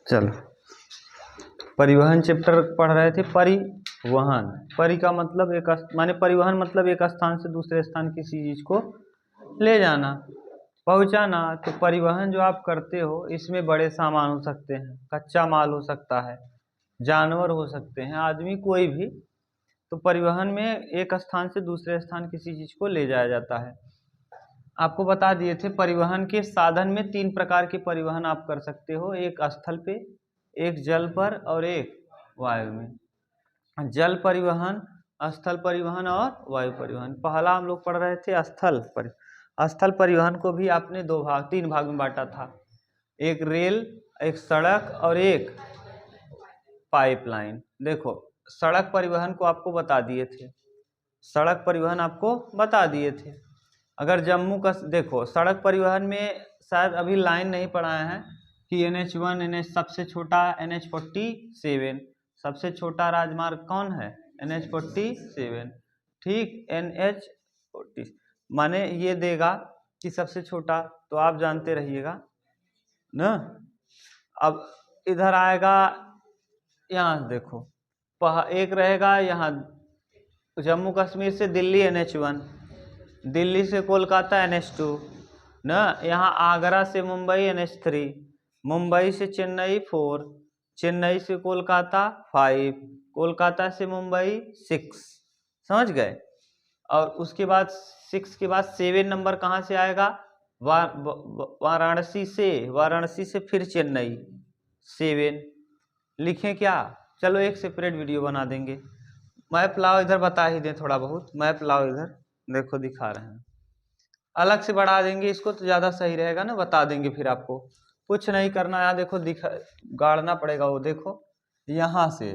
चलो, परिवहन चैप्टर पढ़ रहे थे। परिवहन, परि का मतलब एक माने परिवहन मतलब एक स्थान से दूसरे स्थान किसी चीज को ले जाना, पहुंचाना। तो परिवहन जो आप करते हो इसमें बड़े सामान हो सकते हैं, कच्चा माल हो सकता है, जानवर हो सकते हैं, आदमी कोई भी। तो परिवहन में एक स्थान से दूसरे स्थान किसी चीज को ले जाया जाता है। आपको बता दिए थे परिवहन के साधन में 3 प्रकार के परिवहन आप कर सकते हो, एक स्थल पे, एक जल पर और एक वायु में। जल परिवहन, स्थल परिवहन और वायु परिवहन। पहला हम लोग पढ़ रहे थे स्थल परिवहन को भी आपने 3 भाग में बांटा था, एक रेल, एक सड़क और एक पाइपलाइन। देखो, सड़क परिवहन को आपको बता दिए थे, सड़क परिवहन आपको बता दिए थे। अगर जम्मू का देखो, सड़क परिवहन में शायद अभी लाइन नहीं पढ़ाए हैं कि NH1 NH सबसे छोटा, NH47 सबसे छोटा राजमार्ग कौन है, NH47। ठीक, NH40 माने ये देगा कि सबसे छोटा, तो आप जानते रहिएगा ना। अब इधर आएगा, यहाँ देखो, एक रहेगा यहाँ जम्मू कश्मीर से दिल्ली NH1, दिल्ली से कोलकाता NH2 ना, यहाँ आगरा से मुंबई NH3, मुंबई से चेन्नई 4, चेन्नई से कोलकाता 5, कोलकाता से मुंबई 6। समझ गए। और उसके बाद 6 के बाद 7 नंबर कहाँ से आएगा, वाराणसी से फिर चेन्नई 7। लिखें क्या, चलो एक सेपरेट वीडियो बना देंगे। मैप लाओ इधर, बता ही दें थोड़ा बहुत, मैप लाओ इधर, देखो दिखा रहे हैं। अलग से बढ़ा देंगे इसको तो ज़्यादा सही रहेगा ना, बता देंगे फिर आपको, कुछ नहीं करना। यहाँ देखो, गाड़ना पड़ेगा। वो देखो, यहाँ से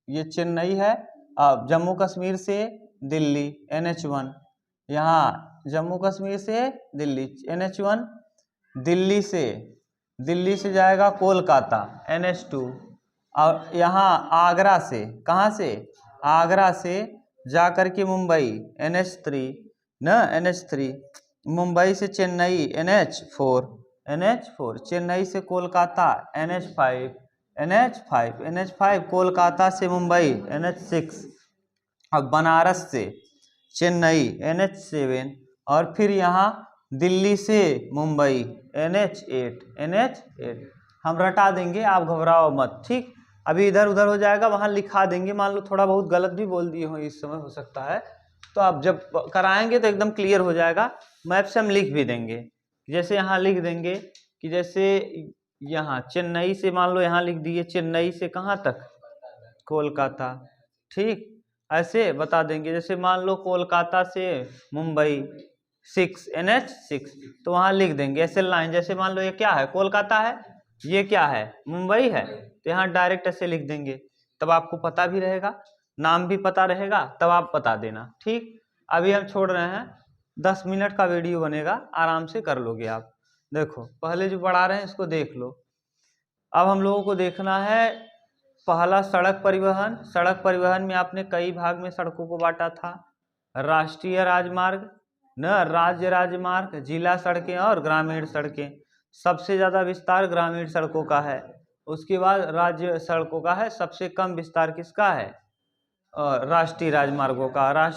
ये चेन्नई है, अब जम्मू कश्मीर से दिल्ली NH1, यहाँ जम्मू कश्मीर से दिल्ली NH1, दिल्ली से जाएगा कोलकाता NH2, और यहाँ आगरा से, कहाँ से, आगरा से जा कर के मुंबई NH3 ना, NH3, मुंबई से चेन्नई NH4, चेन्नई से कोलकाता NH5, कोलकाता से मुंबई NH6, और बनारस से चेन्नई NH7, और फिर यहाँ दिल्ली से मुंबई NH8। हम रटा देंगे, आप घबराओ मत। ठीक, अभी इधर उधर हो जाएगा, वहाँ लिखा देंगे। मान लो थोड़ा बहुत गलत भी बोल दिए हो इस समय, हो सकता है, तो आप जब कराएंगे तो एकदम क्लियर हो जाएगा। मैप से हम लिख भी देंगे, जैसे यहाँ लिख देंगे कि जैसे यहाँ चेन्नई से, मान लो यहाँ लिख दिए चेन्नई से कहाँ तक, कोलकाता। ठीक, ऐसे बता देंगे। जैसे मान लो कोलकाता से मुंबई 6 NH6, तो वहाँ लिख देंगे ऐसे लाइन। जैसे मान लो ये क्या है, कोलकाता है, ये क्या है, मुंबई है, तो यहाँ डायरेक्ट ऐसे लिख देंगे। तब आपको पता भी रहेगा, नाम भी पता रहेगा, तब आप बता देना। ठीक, अभी हम छोड़ रहे हैं, 10 मिनट का वीडियो बनेगा, आराम से कर लोगे आप। देखो, पहले जो पढ़ा रहे हैं इसको देख लो। अब हम लोगों को देखना है पहला सड़क परिवहन। सड़क परिवहन में आपने कई भाग में सड़कों को बांटा था, राष्ट्रीय राजमार्ग न, राज्य राजमार्ग, जिला सड़कें और ग्रामीण सड़कें। सबसे ज़्यादा विस्तार ग्रामीण सड़कों का है, उसके बाद राज्य सड़कों का है। सबसे कम विस्तार किसका है, राष्ट्रीय राजमार्गों का।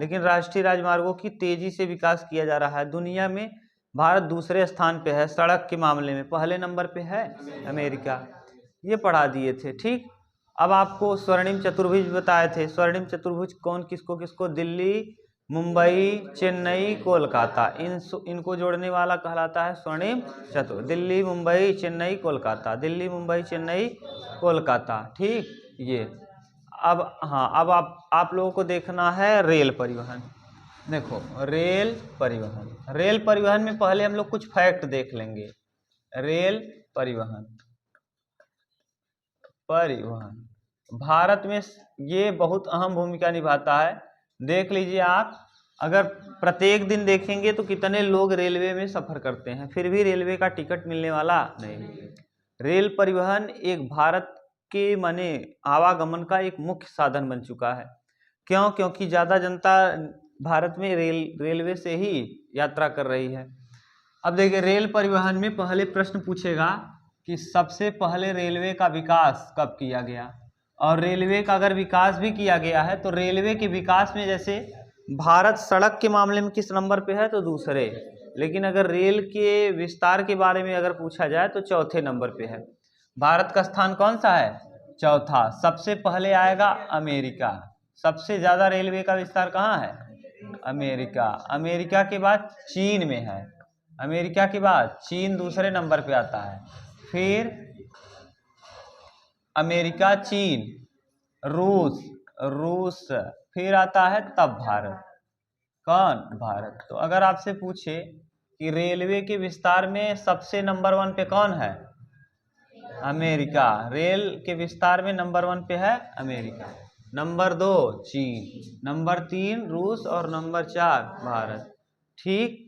लेकिन राष्ट्रीय राजमार्गों की तेजी से विकास किया जा रहा है। दुनिया में भारत दूसरे स्थान पे है सड़क के मामले में, पहले नंबर पे है अमेरिका। ये पढ़ा दिए थे। ठीक, अब आपको स्वर्णिम चतुर्भुज बताए थे। स्वर्णिम चतुर्भुज कौन किसको किसको, दिल्ली, मुंबई, चेन्नई, कोलकाता, इनको जोड़ने वाला कहलाता है स्वर्णिम चतुर्भुज। दिल्ली, मुंबई, चेन्नई, कोलकाता, दिल्ली, मुंबई, चेन्नई, कोलकाता। ठीक, ये अब हाँ, अब आप लोगों को देखना है रेल परिवहन। देखो, रेल परिवहन में पहले हम लोग कुछ फैक्ट देख लेंगे। रेल परिवहन भारत में ये बहुत अहम भूमिका निभाता है। देख लीजिए आप, अगर प्रत्येक दिन देखेंगे तो कितने लोग रेलवे में सफ़र करते हैं, फिर भी रेलवे का टिकट मिलने वाला नहीं। रेल परिवहन एक भारत के माने आवागमन का एक मुख्य साधन बन चुका है। क्यों? क्योंकि ज़्यादा जनता भारत में रेलवे से ही यात्रा कर रही है। अब देखिए, रेल परिवहन में पहले प्रश्न पूछेगा कि सबसे पहले रेलवे का विकास कब किया गया। और रेलवे का अगर विकास भी किया गया है तो रेलवे के विकास में जैसे भारत सड़क के मामले में किस नंबर पे है, तो दूसरे। लेकिन अगर रेल के विस्तार के बारे में अगर पूछा जाए तो चौथे नंबर पे है। भारत का स्थान कौन सा है, चौथा। सबसे पहले आएगा अमेरिका। सबसे ज़्यादा रेलवे का विस्तार कहाँ है, अमेरिका। अमेरिका के बाद चीन में है। अमेरिका के बाद चीन दूसरे नंबर पे आता है। फिर अमेरिका, चीन, रूस, फिर आता है तब भारत। कौन, भारत। तो अगर आपसे पूछे कि रेलवे के विस्तार में सबसे नंबर 1 पे कौन है, अमेरिका। रेल के विस्तार में नंबर 1 पे है अमेरिका, नंबर 2 चीन, नंबर 3 रूस और नंबर 4 भारत। ठीक,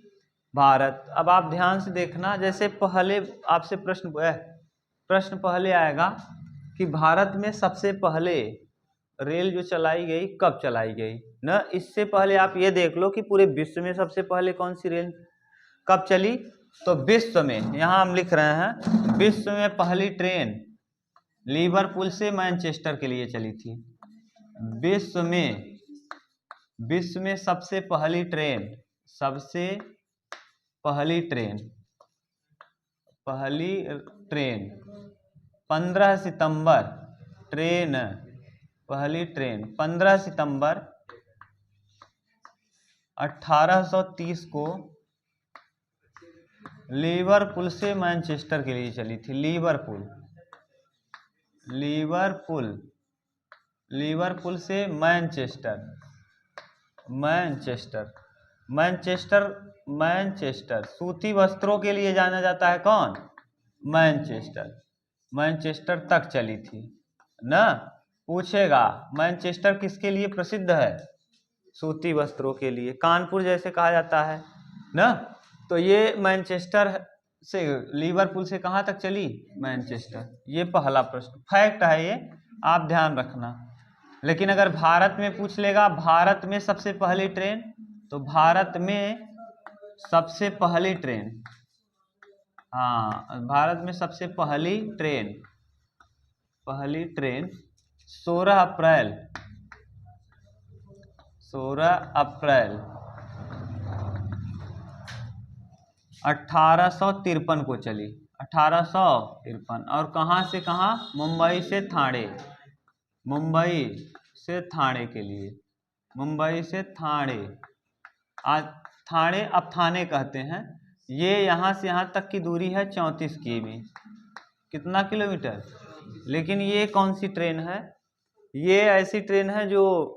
भारत। अब आप ध्यान से देखना, जैसे पहले आपसे प्रश्न पहले आएगा कि भारत में सबसे पहले रेल जो चलाई गई कब चलाई गई न। इससे पहले आप ये देख लो कि पूरे विश्व में सबसे पहले कौन सी रेल कब चली। तो विश्व में, यहाँ हम लिख रहे हैं, विश्व में पहली ट्रेन लिवरपूल से मैनचेस्टर के लिए चली थी। विश्व में सबसे पहली ट्रेन 15 सितंबर, पहली ट्रेन 15 सितंबर 1830 को लिवरपूल से मैनचेस्टर के लिए चली थी। लिवरपूल से मैनचेस्टर सूती वस्त्रों के लिए जाना जाता है कौन, मैनचेस्टर तक चली थी ना। पूछेगा मैनचेस्टर किसके लिए प्रसिद्ध है, सूती वस्त्रों के लिए, कानपुर जैसे कहा जाता है ना। तो ये मैनचेस्टर से लिवरपूल से कहाँ तक चली, मैनचेस्टर। ये पहला प्रश्न, फैक्ट है ये, आप ध्यान रखना। लेकिन अगर भारत में पूछ लेगा, भारत में सबसे पहली ट्रेन, तो भारत में सबसे पहली ट्रेन, हाँ, भारत में सबसे पहली ट्रेन 16 अप्रैल 1853 को चली, 1853। और कहाँ से कहाँ, मुंबई से थाने के लिए, मुंबई से थाने। आज थाने, अब थाने कहते हैं। ये यहाँ से यहाँ तक की दूरी है 34 किमी, कितना किलोमीटर। लेकिन ये कौन सी ट्रेन है, ये ऐसी ट्रेन है जो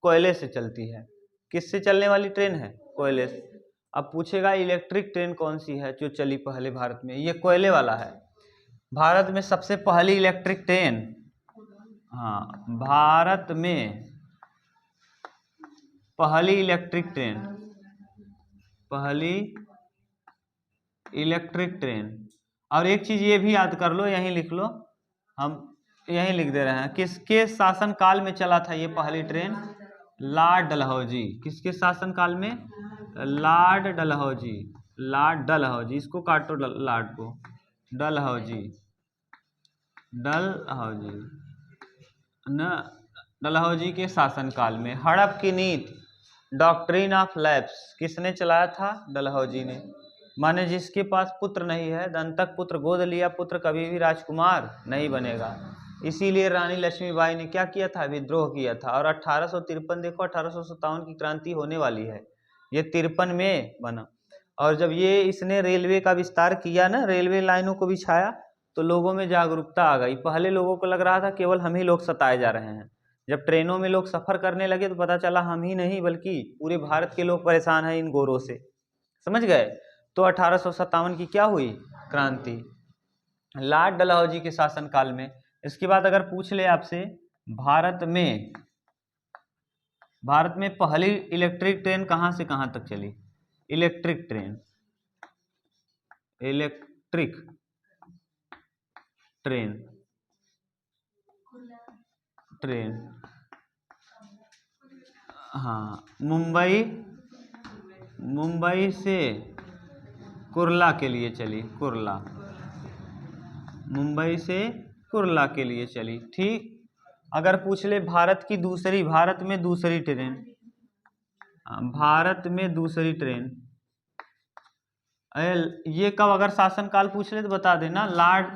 कोयले से चलती है। किससे चलने वाली ट्रेन है, कोयले से। अब पूछेगा इलेक्ट्रिक ट्रेन कौन सी है जो चली पहले भारत में, ये कोयले वाला है। भारत में सबसे पहली इलेक्ट्रिक ट्रेन, हाँ, भारत में पहली इलेक्ट्रिक ट्रेन। और एक चीज ये भी याद कर लो, यहीं लिख लो, हम यहीं लिख दे रहे हैं, किसके शासन काल में चला था ये पहली ट्रेन, लॉर्ड डलहौजी। किसके शासन काल में, लॉर्ड डलहौजी। इसको काटो, लॉर्ड को, डलहौजी के शासन काल में। हड़प की नीति, डॉक्ट्रिन ऑफ लैप्स, किसने चलाया था, डलहौजी ने। माने जिसके पास पुत्र नहीं है, दंतक पुत्र गोद लिया पुत्र कभी भी राजकुमार नहीं बनेगा। इसीलिए रानी लक्ष्मीबाई ने क्या किया था, विद्रोह किया था। और 1853 देखो, 1857 की क्रांति होने वाली है, ये 53 में बना। और जब ये इसने रेलवे का विस्तार किया ना, रेलवे लाइनों को बिछाया, तो लोगों में जागरूकता आ गई। पहले लोगों को लग रहा था केवल हम ही लोग सताए जा रहे हैं। जब ट्रेनों में लोग सफर करने लगे तो पता चला हम ही नहीं बल्कि पूरे भारत के लोग परेशान हैं इन गोरों से, समझ गए। तो 1857 की क्या हुई, क्रांति, लॉर्ड डलहौजी के शासन काल में। इसके बाद अगर पूछ ले आपसे, भारत में पहली इलेक्ट्रिक ट्रेन कहाँ से कहाँ तक चली, इलेक्ट्रिक ट्रेन, हाँ, मुंबई से कुर्ला के लिए चली, मुंबई से कुर्ला के लिए चली। ठीक, अगर पूछ ले भारत में दूसरी ट्रेन, भारत में दूसरी ट्रेन, ये कब अगर शासनकाल पूछ ले तो बता देना लॉर्ड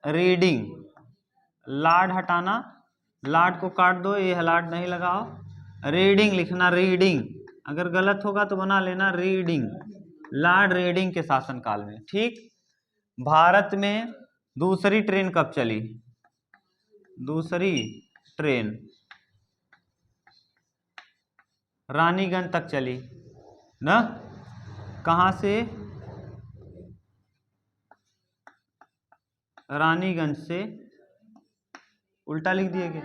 रीडिंग, लॉर्ड हटाना, लॉर्ड को काट दो, ये लॉर्ड नहीं लगाओ, रीडिंग लिखना, रीडिंग, अगर गलत होगा तो बना लेना रीडिंग, लॉर्ड रीडिंग के शासनकाल में। ठीक, भारत में दूसरी ट्रेन कब चली, दूसरी ट्रेन रानीगंज तक चली ना, कहाँ से, रानीगंज से, उल्टा लिख दिए गए,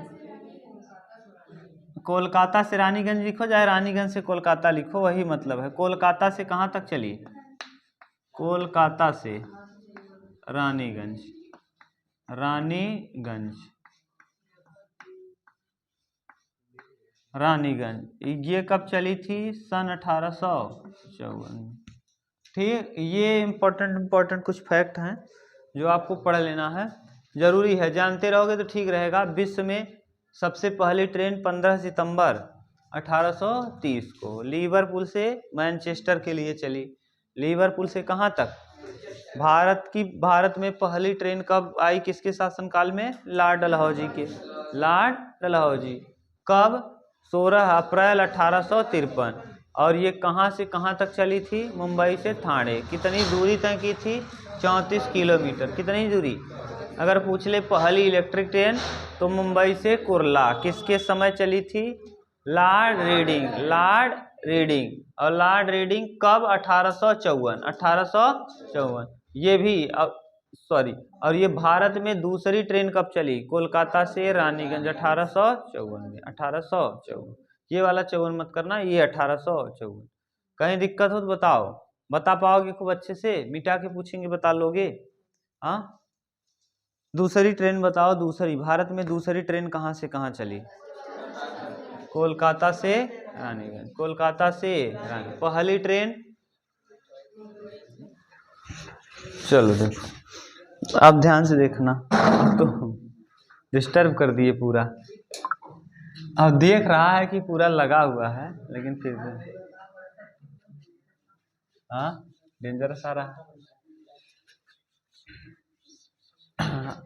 कोलकाता से रानीगंज लिखो, चाहे रानीगंज से कोलकाता लिखो, वही मतलब है। कोलकाता से कहाँ तक चली, कोलकाता से रानीगंज, रानीगंज, रानीगंज, ये कब चली थी, सन 1854। ठीक, ये इम्पोर्टेंट कुछ फैक्ट हैं जो आपको पढ़ लेना है, जरूरी है, जानते रहोगे तो ठीक रहेगा। विश्व में सबसे पहली ट्रेन 15 सितंबर 1830 को लिवरपूल से मैनचेस्टर के लिए चली। लिवरपूल से कहाँ तक, भारत में पहली ट्रेन कब आई, किसके शासनकाल में, लॉर्ड डलहौजी के, लॉर्ड डलहौजी, कब, 16 अप्रैल 1853। और ये कहाँ से कहाँ तक चली थी, मुंबई से ठाणे। कितनी दूरी तय की थी, 34 किलोमीटर। कितनी दूरी, अगर पूछ ले पहली इलेक्ट्रिक ट्रेन तो मुंबई से कुर्ला किसके समय चली थी, लॉर्ड रीडिंग, लॉर्ड रीडिंग, और लॉर्ड रीडिंग कब, 1854। ये भी और ये भारत में दूसरी ट्रेन कब चली, कोलकाता से रानीगंज, 1854 में, 1854। ये वाला 54 मत करना, ये 1854। कहीं दिक्कत हो तो बताओ, बता पाओगे खूब अच्छे से, मिटा के पूछेंगे बता लोगे। हाँ, दूसरी ट्रेन बताओ, दूसरी भारत में दूसरी ट्रेन कहाँ से कहाँ चली, कोलकाता से रानीगंज, कोलकाता से रानीगंज, पहली ट्रेन। चलो देखो, अब ध्यान से देखना, तो डिस्टर्ब कर दिए पूरा, अब देख रहा है कि पूरा लगा हुआ है, लेकिन फिर भी हाँ डेंजरस आ रहा है।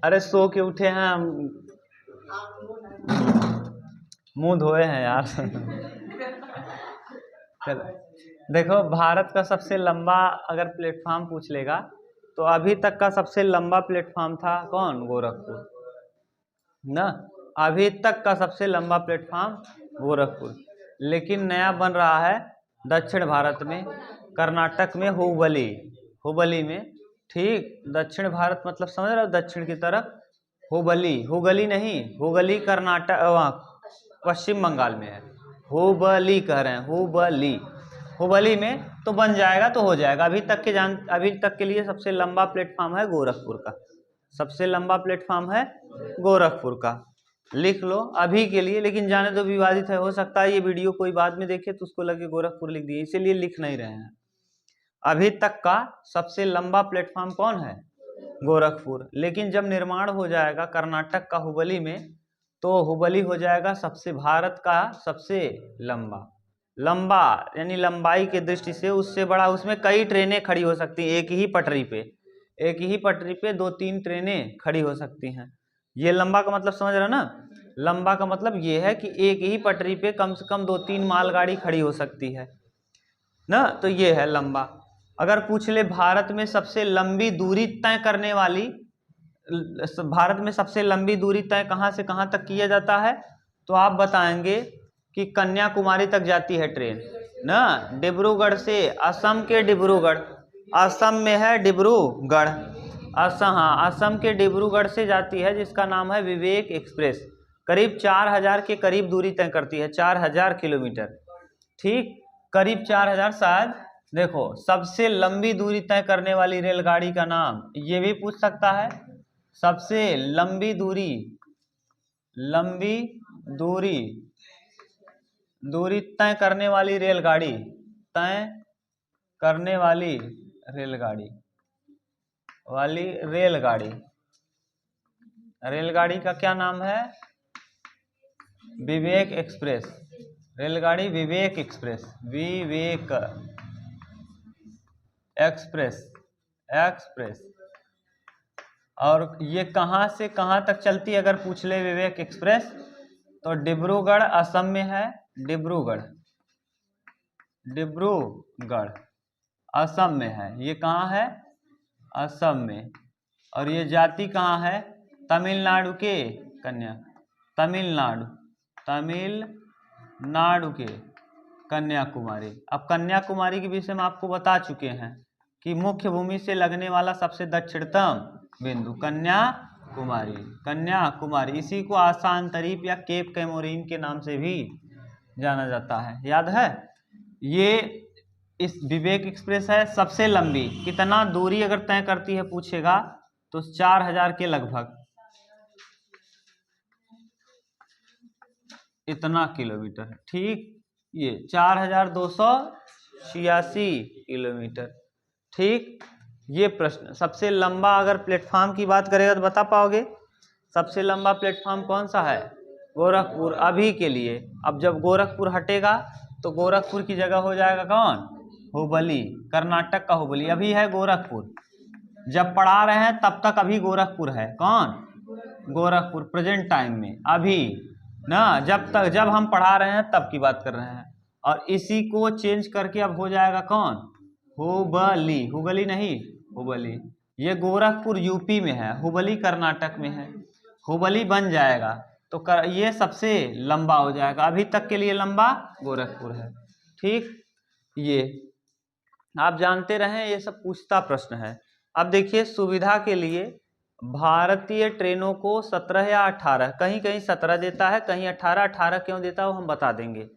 अरे सो के उठे हैं, मुंह धोए हैं यार। चलो देखो, भारत का सबसे लंबा अगर प्लेटफॉर्म पूछ लेगा तो अभी तक का सबसे लंबा प्लेटफॉर्म था कौन, गोरखपुर ना, अभी तक का सबसे लंबा प्लेटफॉर्म गोरखपुर। लेकिन नया बन रहा है दक्षिण भारत में, कर्नाटक में, हुबली में। ठीक, दक्षिण भारत मतलब समझ रहे हो, दक्षिण की तरफ, हुगली नहीं, हुगली कर्नाटक पश्चिम बंगाल में है, हुबली कह रहे हैं, हुबली में तो बन जाएगा, तो हो जाएगा। अभी तक के लिए सबसे लंबा प्लेटफॉर्म है गोरखपुर का, सबसे लंबा प्लेटफॉर्म है गोरखपुर का, लिख लो अभी के लिए। लेकिन जाने दो, विवादित है, हो सकता है ये वीडियो कोई बाद में देखे तो उसको लगे गोरखपुर लिख दिए, इसीलिए लिख नहीं रहे हैं। अभी तक का सबसे लंबा प्लेटफॉर्म कौन है, गोरखपुर। लेकिन जब निर्माण हो जाएगा कर्नाटक का हुबली में, तो हुबली हो जाएगा भारत का सबसे लंबा यानी लंबाई के दृष्टि से उससे बड़ा। उसमें कई ट्रेनें खड़ी हो सकती हैं एक ही पटरी पे 2-3 ट्रेनें खड़ी हो सकती हैं। ये लंबा का मतलब समझ रहे हो ना, लंबा का मतलब ये है कि एक ही पटरी पे कम से कम 2-3 मालगाड़ी खड़ी हो सकती है ना, तो ये है लंबा। अगर पूछ ले भारत में सबसे लंबी दूरी तय करने वाली, भारत में सबसे लंबी दूरी तय कहाँ से कहाँ तक किया जाता है, तो आप बताएंगे कि कन्याकुमारी तक जाती है ट्रेन ना, डिब्रूगढ़ से, असम के डिब्रूगढ़, असम में है डिब्रूगढ़, असम के डिब्रूगढ़ से जाती है, जिसका नाम है विवेक एक्सप्रेस। करीब 4000 के करीब दूरी तय करती है, 4000 किलोमीटर। ठीक, करीब 4000 शायद। देखो, सबसे लंबी दूरी तय करने वाली रेलगाड़ी का नाम, ये भी पूछ सकता है, सबसे लंबी दूरी तय करने वाली रेलगाड़ी, रेलगाड़ी का क्या नाम है? विवेक एक्सप्रेस। रेलगाड़ी विवेक एक्सप्रेस, विवेक एक्सप्रेस, एक्सप्रेस। और ये कहाँ से कहाँ तक चलती है अगर पूछ ले विवेक एक्सप्रेस, तो डिब्रूगढ़ असम में है। डिब्रूगढ़, डिब्रूगढ़ असम में है। ये कहाँ है? असम में। और ये जाति कहाँ है? तमिलनाडु के कन्या, तमिलनाडु, तमिलनाडु के कन्याकुमारी। अब कन्याकुमारी के विषय में आपको बता चुके हैं कि मुख्य भूमि से लगने वाला सबसे दक्षिणतम बिंदु कन्याकुमारी, कन्याकुमारी। इसी को आशांतरीप या केप कैमोरीन के नाम से भी जाना जाता है, याद है? ये इस विवेक एक्सप्रेस है सबसे लंबी। कितना दूरी अगर तय करती है पूछेगा तो 4000 के लगभग, इतना किलोमीटर। ठीक, ये 4286 किलोमीटर। ठीक, ये प्रश्न सबसे लंबा अगर प्लेटफॉर्म की बात करेगा तो बता पाओगे? सबसे लंबा प्लेटफॉर्म कौन सा है? गोरखपुर, अभी के लिए। अब जब गोरखपुर हटेगा तो गोरखपुर की जगह हो जाएगा कौन? हुबली, कर्नाटक का हुबली। अभी है गोरखपुर, जब पढ़ा रहे हैं तब तक अभी गोरखपुर है। कौन? गोरखपुर, प्रेजेंट टाइम में अभी ना, जब हम पढ़ा रहे हैं तब की बात कर रहे हैं। और इसी को चेंज करके अब हो जाएगा कौन? हुबली, हुबली नहीं, हुबली। ये गोरखपुर यूपी में है, हुबली कर्नाटक में है। हुबली बन जाएगा तो ये सबसे लंबा हो जाएगा। अभी तक के लिए लंबा गोरखपुर है। ठीक, ये आप जानते रहें, ये सब पूछता प्रश्न है। अब देखिए, सुविधा के लिए भारतीय ट्रेनों को 17 या 18, कहीं कहीं 17 देता है, कहीं 18। 18 क्यों देता है वो हम बता देंगे।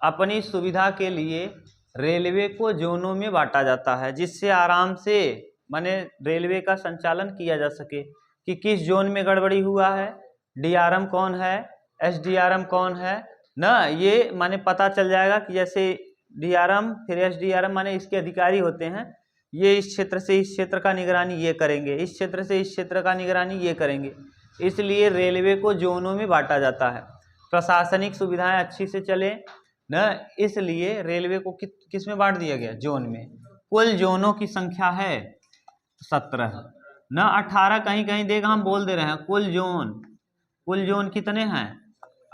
अपनी सुविधा के लिए रेलवे को जोनों में बांटा जाता है, जिससे आराम से माने रेलवे का संचालन किया जा सके कि किस जोन में गड़बड़ी हुआ है, डीआरएम कौन है, एसडीआरएम कौन है ना। ये माने पता चल जाएगा कि जैसे डीआरएम फिर एसडीआरएम माने इसके अधिकारी होते हैं, ये इस क्षेत्र से इस क्षेत्र का निगरानी ये करेंगे, इस क्षेत्र से इस क्षेत्र का निगरानी ये करेंगे। इसलिए रेलवे को जोनों में बांटा जाता है, प्रशासनिक सुविधाएं अच्छी से चले न, इसलिए रेलवे को किस में बांट दिया गया? जोन में। कुल जोनों की संख्या है 17 न 18, कहीं कहीं देगा, हम बोल दे रहे हैं कुल जोन कितने हैं?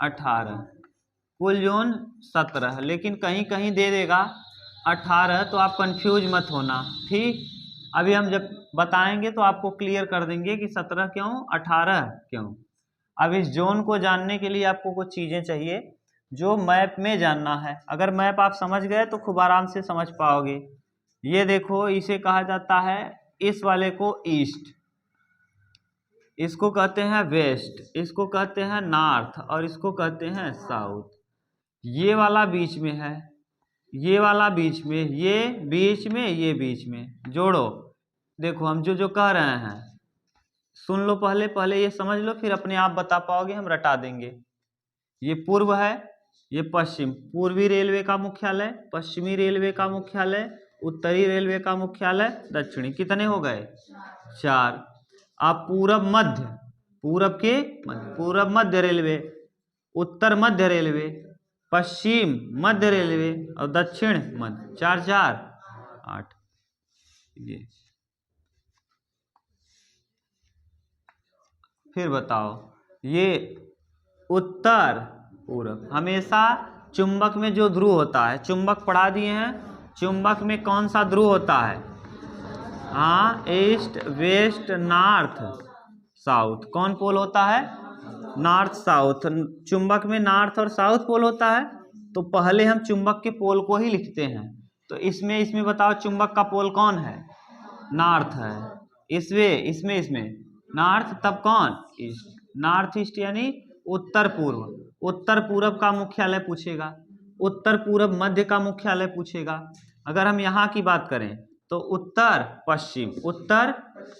18, कुल जोन 17, लेकिन कहीं कहीं दे देगा 18, तो आप कंफ्यूज मत होना। ठीक, अभी हम जब बताएंगे तो आपको क्लियर कर देंगे कि 17 क्यों, 18 क्यों। अब इस जोन को जानने के लिए आपको कुछ चीज़ें चाहिए जो मैप में जानना है। अगर मैप आप समझ गए तो खूब आराम से समझ पाओगे। ये देखो, इसे कहा जाता है, इस वाले को ईस्ट, इसको कहते हैं वेस्ट, इसको कहते हैं नॉर्थ और इसको कहते हैं साउथ। ये वाला बीच में है, ये वाला बीच में, ये बीच में, ये बीच में। जोड़ो, देखो हम जो कह रहे हैं सुन लो, पहले ये समझ लो, फिर अपने आप बता पाओगे, हम रटा देंगे। ये पूर्व है, ये पश्चिम। पूर्वी रेलवे का मुख्यालय, पश्चिमी रेलवे का मुख्यालय, उत्तरी रेलवे का मुख्यालय, दक्षिणी। कितने हो गए? 4। अब पूरब मध्य, पूरब के मध्य, पूरब मध्य रेलवे, उत्तर मध्य रेलवे, पश्चिम मध्य रेलवे और दक्षिण मध्य। 4 4 8। ये फिर बताओ, ये उत्तर पूरब। हमेशा चुंबक में जो ध्रुव होता है, चुंबक पढ़ा दिए हैं, चुंबक में कौन सा ध्रुव होता है? हाँ, ईस्ट वेस्ट नॉर्थ साउथ। कौन पोल होता है? North south. चुंबक में नॉर्थ और साउथ पोल होता है, तो पहले हम चुंबक के पोल को ही लिखते हैं। तो इसमें बताओ चुंबक का पोल कौन है? नॉर्थ है। इसमें नॉर्थ, तब कौन? ईस्ट। नॉर्थ ईस्ट यानी उत्तर पूर्व। उत्तर पूरब का मुख्यालय पूछेगा, उत्तर पूरब मध्य का मुख्यालय पूछेगा। अगर हम यहाँ की बात करें तो उत्तर पश्चिम, उत्तर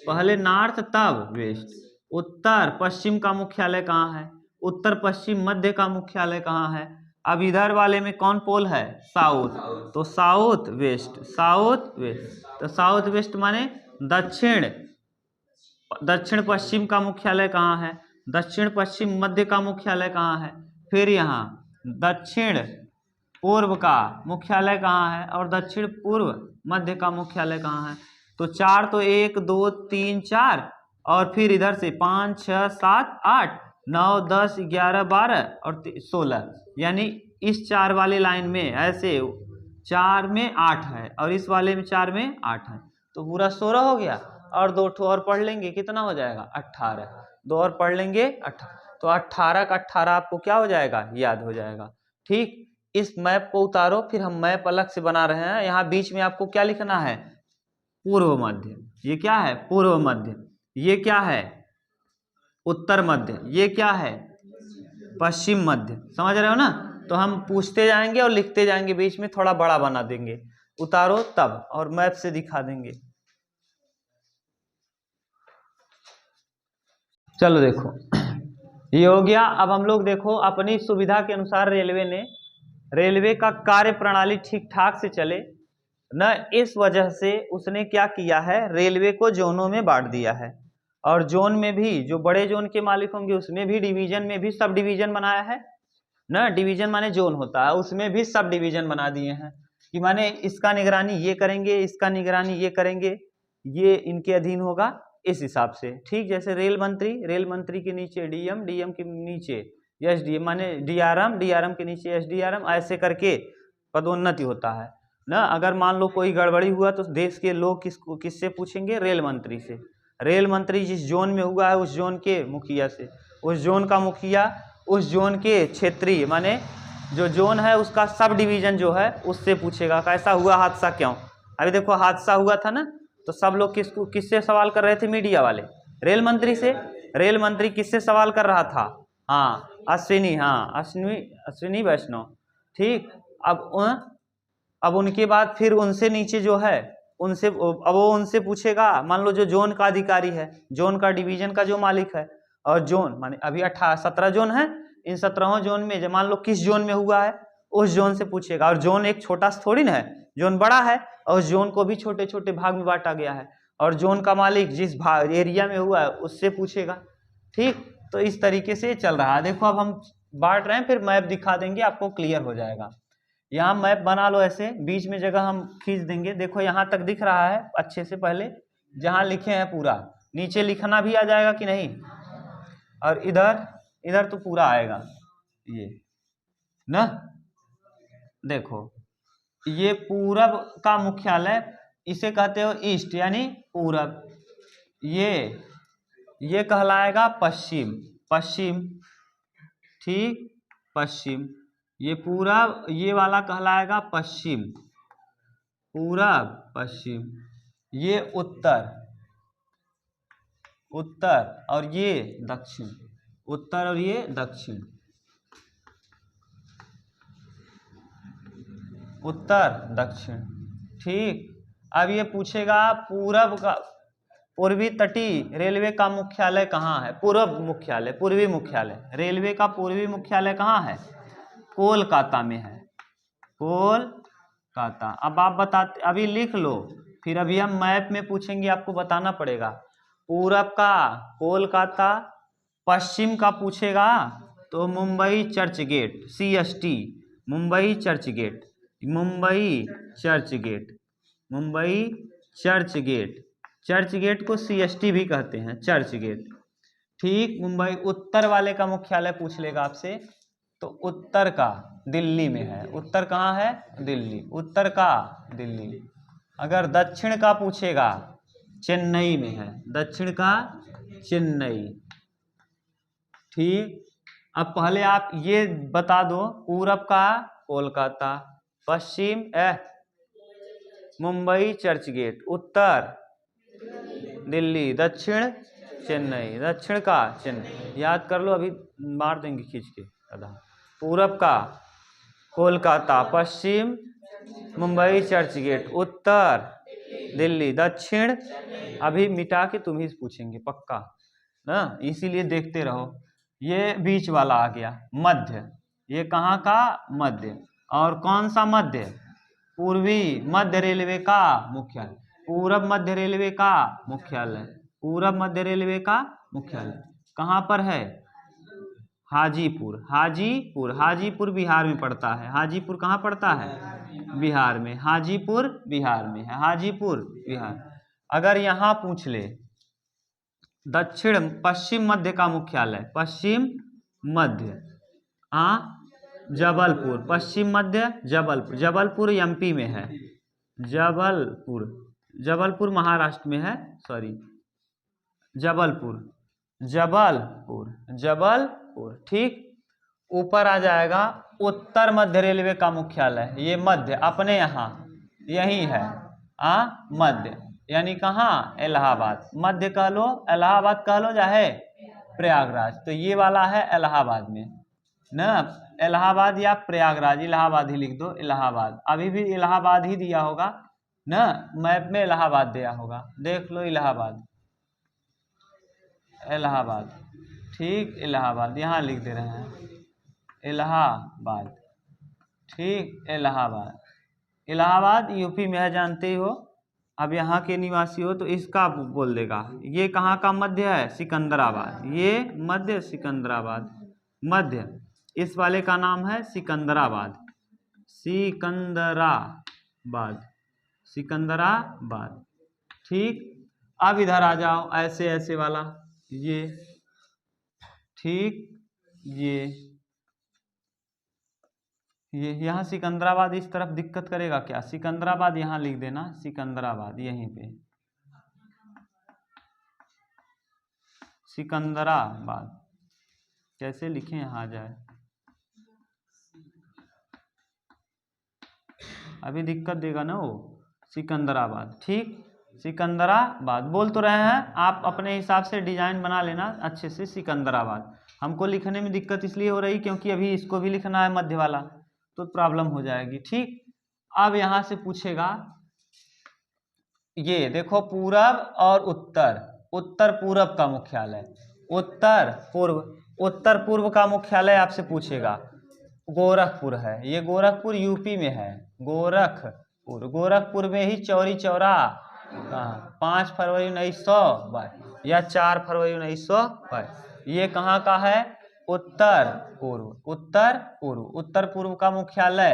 पहले नॉर्थ तब वेस्ट। उत्तर पश्चिम का मुख्यालय कहाँ है? उत्तर पश्चिम। मध्य का मुख्यालय कहाँ है? अब इधर वाले में कौन पोल है? साउथ, तो साउथ वेस्ट, साउथ वेस्ट। तो साउथ वेस्ट माने दक्षिण दक्षिण पश्चिम का मुख्यालय कहाँ है, दक्षिण पश्चिम मध्य का मुख्यालय कहाँ है, फिर यहाँ दक्षिण पूर्व का मुख्यालय कहाँ है और दक्षिण पूर्व मध्य का मुख्यालय कहाँ है। तो चार तो 1 2 3 4 और फिर इधर से 5 6 7 8 9 10 11 12 और 16, यानी इस 4 वाले लाइन में ऐसे 4 में 8 है और इस वाले में 4 में 8 है, तो पूरा 16 हो गया। और 2 ठो और पढ़ लेंगे, कितना हो जाएगा 18, 2 और पढ़ लेंगे 18, तो 18 का 18 आपको क्या हो जाएगा, याद हो जाएगा। ठीक, इस मैप को उतारो, फिर हम मैप अलग से बना रहे हैं। यहाँ बीच में आपको क्या लिखना है, पूर्व मध्य, ये क्या है पूर्व मध्य, ये क्या है उत्तर मध्य, ये क्या है पश्चिम मध्य, समझ रहे हो ना। तो हम पूछते जाएंगे और लिखते जाएंगे, बीच में थोड़ा बड़ा बना देंगे, उतारो तब और मैप से दिखा देंगे। चलो देखो ये हो गया। अब हम लोग देखो अपनी सुविधा के अनुसार रेलवे का कार्य प्रणाली ठीक ठाक से चले न, इस वजह से उसने क्या किया है, रेलवे को जोनों में बांट दिया है और जोन में भी जो बड़े जोन के मालिक होंगे उसमें भी डिवीजन में भी सब डिवीजन बनाया है ना। डिवीजन माने जोन होता है, उसमें भी सब डिवीजन बना दिए हैं कि माने इसका निगरानी ये करेंगे, इसका निगरानी ये करेंगे, ये इनके अधीन होगा इस हिसाब से। ठीक, जैसे रेल मंत्री के नीचे डीएम, डीएम के नीचे एसडीएम माने डीआरएम, डीआरएम के नीचे एसडीआरएम, ऐसे करके पदोन्नति होता है ना। अगर मान लो कोई गड़बड़ी हुआ तो देश के लोग किससे पूछेंगे, रेल मंत्री से। रेल मंत्री जिस जोन में हुआ है उस जोन के मुखिया से, उस जोन का मुखिया उस जोन के क्षेत्रीय माने जो जोन है उसका सब डिवीजन जो है उससे पूछेगा कैसा हुआ हादसा, क्यों। अभी देखो हादसा हुआ था ना, तो सब लोग किससे सवाल कर रहे थे, मीडिया वाले रेल मंत्री से। रेल मंत्री किससे सवाल कर रहा था, हाँ अश्विनी वैष्णव। ठीक, अब उनके बाद फिर उनसे नीचे जो है उनसे, अब वो उनसे पूछेगा, मान लो जो जोन का अधिकारी है, जोन का डिवीजन का जो मालिक है, और जोन माने अभी 17 जोन है, इन 17 जोन में मान लो किस जोन में हुआ है उस जोन से पूछेगा। और जोन एक छोटा सा थोड़ी ना है, जोन बड़ा है और उस जोन को भी छोटे छोटे भाग में बांटा गया है और जोन का मालिक जिस भाग एरिया में हुआ है उससे पूछेगा। ठीक, तो इस तरीके से चल रहा है। देखो अब हम बांट रहे हैं, फिर मैप दिखा देंगे आपको, क्लियर हो जाएगा। यहाँ मैप बना लो ऐसे, बीच में जगह हम खींच देंगे। देखो यहाँ तक दिख रहा है अच्छे से, पहले जहाँ लिखे हैं पूरा, नीचे लिखना भी आ जाएगा कि नहीं, और इधर तो पूरा आएगा ये ना। देखो ये पूरब का मुख्यालय, इसे कहते हो ईस्ट यानी पूरब, ये कहलाएगा पश्चिम। ठीक, पश्चिम, ये पूरब, ये वाला कहलाएगा पश्चिम, पूरब पश्चिम। ये उत्तर और ये दक्षिण, उत्तर और ये दक्षिण, उत्तर दक्षिण। ठीक, अब ये पूछेगा पूर्वी तटीय रेलवे का मुख्यालय कहाँ है, पूर्वी मुख्यालय रेलवे का पूर्वी मुख्यालय कहाँ है, कोलकाता में है, कोलकाता। अब आप बताते, अभी लिख लो, फिर अभी हम मैप में पूछेंगे, आपको बताना पड़ेगा। पूरब का कोलकाता, पश्चिम का पूछेगा तो Mumbai Churchgate, CST, Mumbai Churchgate, Churchgate को CST भी कहते हैं, चर्च गेट। ठीक, मुंबई। उत्तर वाले का मुख्यालय पूछ लेगा आपसे, तो उत्तर का दिल्ली में है। उत्तर कहाँ है, दिल्ली, उत्तर का दिल्ली। अगर दक्षिण का पूछेगा चेन्नई में है, दक्षिण का चेन्नई। ठीक, अब पहले आप ये बता दो, पूरब का कोलकाता, पश्चिम मुंबई चर्च गेट, उत्तर दिल्ली, दक्षिण चेन्नई, दक्षिण का चेन्नई। याद कर लो, अभी मार देंगे खींच के आधा। पूरब का कोलकाता, पश्चिम मुंबई चर्च गेट, उत्तर दिल्ली, दक्षिण अभी मिटा के तुम ही पूछेंगे पक्का ना, इसीलिए देखते रहो। ये बीच वाला आ गया मध्य, ये कहाँ का, मध्य। और कौन सा मध्य, पूर्वी मध्य रेलवे का मुख्यालय, पूरब मध्य रेलवे का मुख्यालय, पूरब मध्य रेलवे का मुख्यालय कहाँ पर है? हाजीपुर। हाजीपुर, हाजीपुर बिहार में पड़ता है। हाजीपुर कहाँ पड़ता है? बिहार में। हाजीपुर बिहार में है। हाजीपुर बिहार। अगर यहाँ पूछ ले दक्षिण पश्चिम मध्य का मुख्यालय, पश्चिम मध्य जबलपुर, पश्चिम मध्य जबलपुर। जबलपुर एमपी में है। जबलपुर, जबलपुर महाराष्ट्र में है, सॉरी जबलपुर, जबलपुर, जबलपुर। ठीक, ऊपर आ जाएगा उत्तर मध्य रेलवे का मुख्यालय, ये मध्य अपने यहाँ यही है। मध्य यानी कहाँ? इलाहाबाद। मध्य कह लो, इलाहाबाद कह लो, चाहे प्रयागराज, तो ये वाला है इलाहाबाद में ना। इलाहाबाद या प्रयागराज, इलाहाबाद ही लिख दो, इलाहाबाद। अभी भी इलाहाबाद ही दिया होगा ना, मैप में इलाहाबाद दिया होगा, देख लो इलाहाबाद, इलाहाबाद। ठीक, इलाहाबाद यहाँ लिख दे रहे हैं, इलाहाबाद। ठीक, इलाहाबाद। इलाहाबाद यूपी में है, जानते ही हो। अब यहाँ के निवासी हो तो इसका बोल देगा। ये कहाँ का मध्य है? सिकंदराबाद। ये मध्य सिकंदराबाद, मध्य इस वाले का नाम है सिकंदराबाद। सिकंदराबाद, सिकंदराबाद। ठीक, अब इधर आ जाओ, ऐसे ऐसे वाला, ये ठीक, ये यहाँ सिकंदराबाद इस तरफ दिक्कत करेगा क्या? सिकंदराबाद यहाँ लिख देना, सिकंदराबाद यहीं पे, सिकंदराबाद। कैसे लिखें? यहाँ आ जाए, अभी दिक्कत देगा ना वो, सिकंदराबाद। ठीक, सिकंदराबाद बोल तो रहे हैं, आप अपने हिसाब से डिजाइन बना लेना अच्छे से। सिकंदराबाद हमको लिखने में दिक्कत इसलिए हो रही क्योंकि अभी इसको भी लिखना है मध्य वाला, तो प्रॉब्लम हो जाएगी। ठीक, अब यहाँ से पूछेगा, ये देखो पूरब और उत्तर, उत्तर पूरब का मुख्यालय, उत्तर पूर्व, उत्तर पूर्व का मुख्यालय आपसे पूछेगा, गोरखपुर है। ये गोरखपुर यूपी में है, गोरखपुर। गोरखपुर में ही चौरी चौरा 5 फरवरी 1922 या 4 फरवरी 1922, ये कहाँ का है? उत्तर पूर्व, उत्तर पूर्व। उत्तर पूर्व का मुख्यालय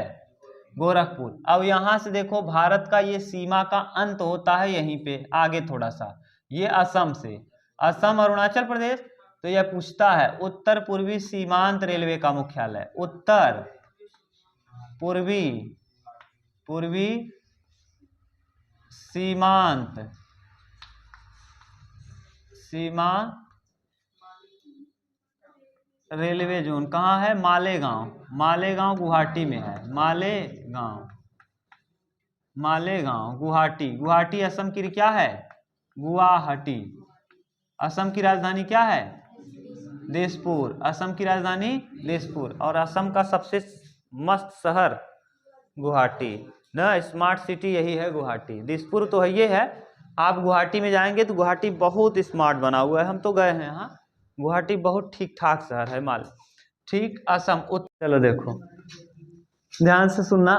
गोरखपुर। अब यहाँ से देखो, भारत का ये सीमा का अंत होता है यहीं पे, आगे थोड़ा सा, ये असम से, असम अरुणाचल प्रदेश। तो यह पूछता है उत्तर पूर्वी सीमांत रेलवे का मुख्यालय, उत्तर पूर्वी, पूर्वी सीमांत, सीमा रेलवे जोन कहाँ है? मालेगांव। मालेगांव गुवाहाटी में है, मालेगांव, मालेगांव गुवाहाटी। गुवाहाटी असम की क्या है? गुवाहाटी। असम की राजधानी क्या है? दिसपुर। असम की राजधानी दिसपुर। और असम का सबसे मस्त शहर गुवाहाटी ना, स्मार्ट सिटी यही है गुवाहाटी। दिसपुर तो है, ये है। आप गुवाहाटी में जाएंगे तो गुवाहाटी बहुत स्मार्ट बना हुआ है, हम तो गए हैं यहाँ। गुवाहाटी बहुत ठीक ठाक शहर है माल। ठीक, असम चलो देखो ध्यान से सुनना,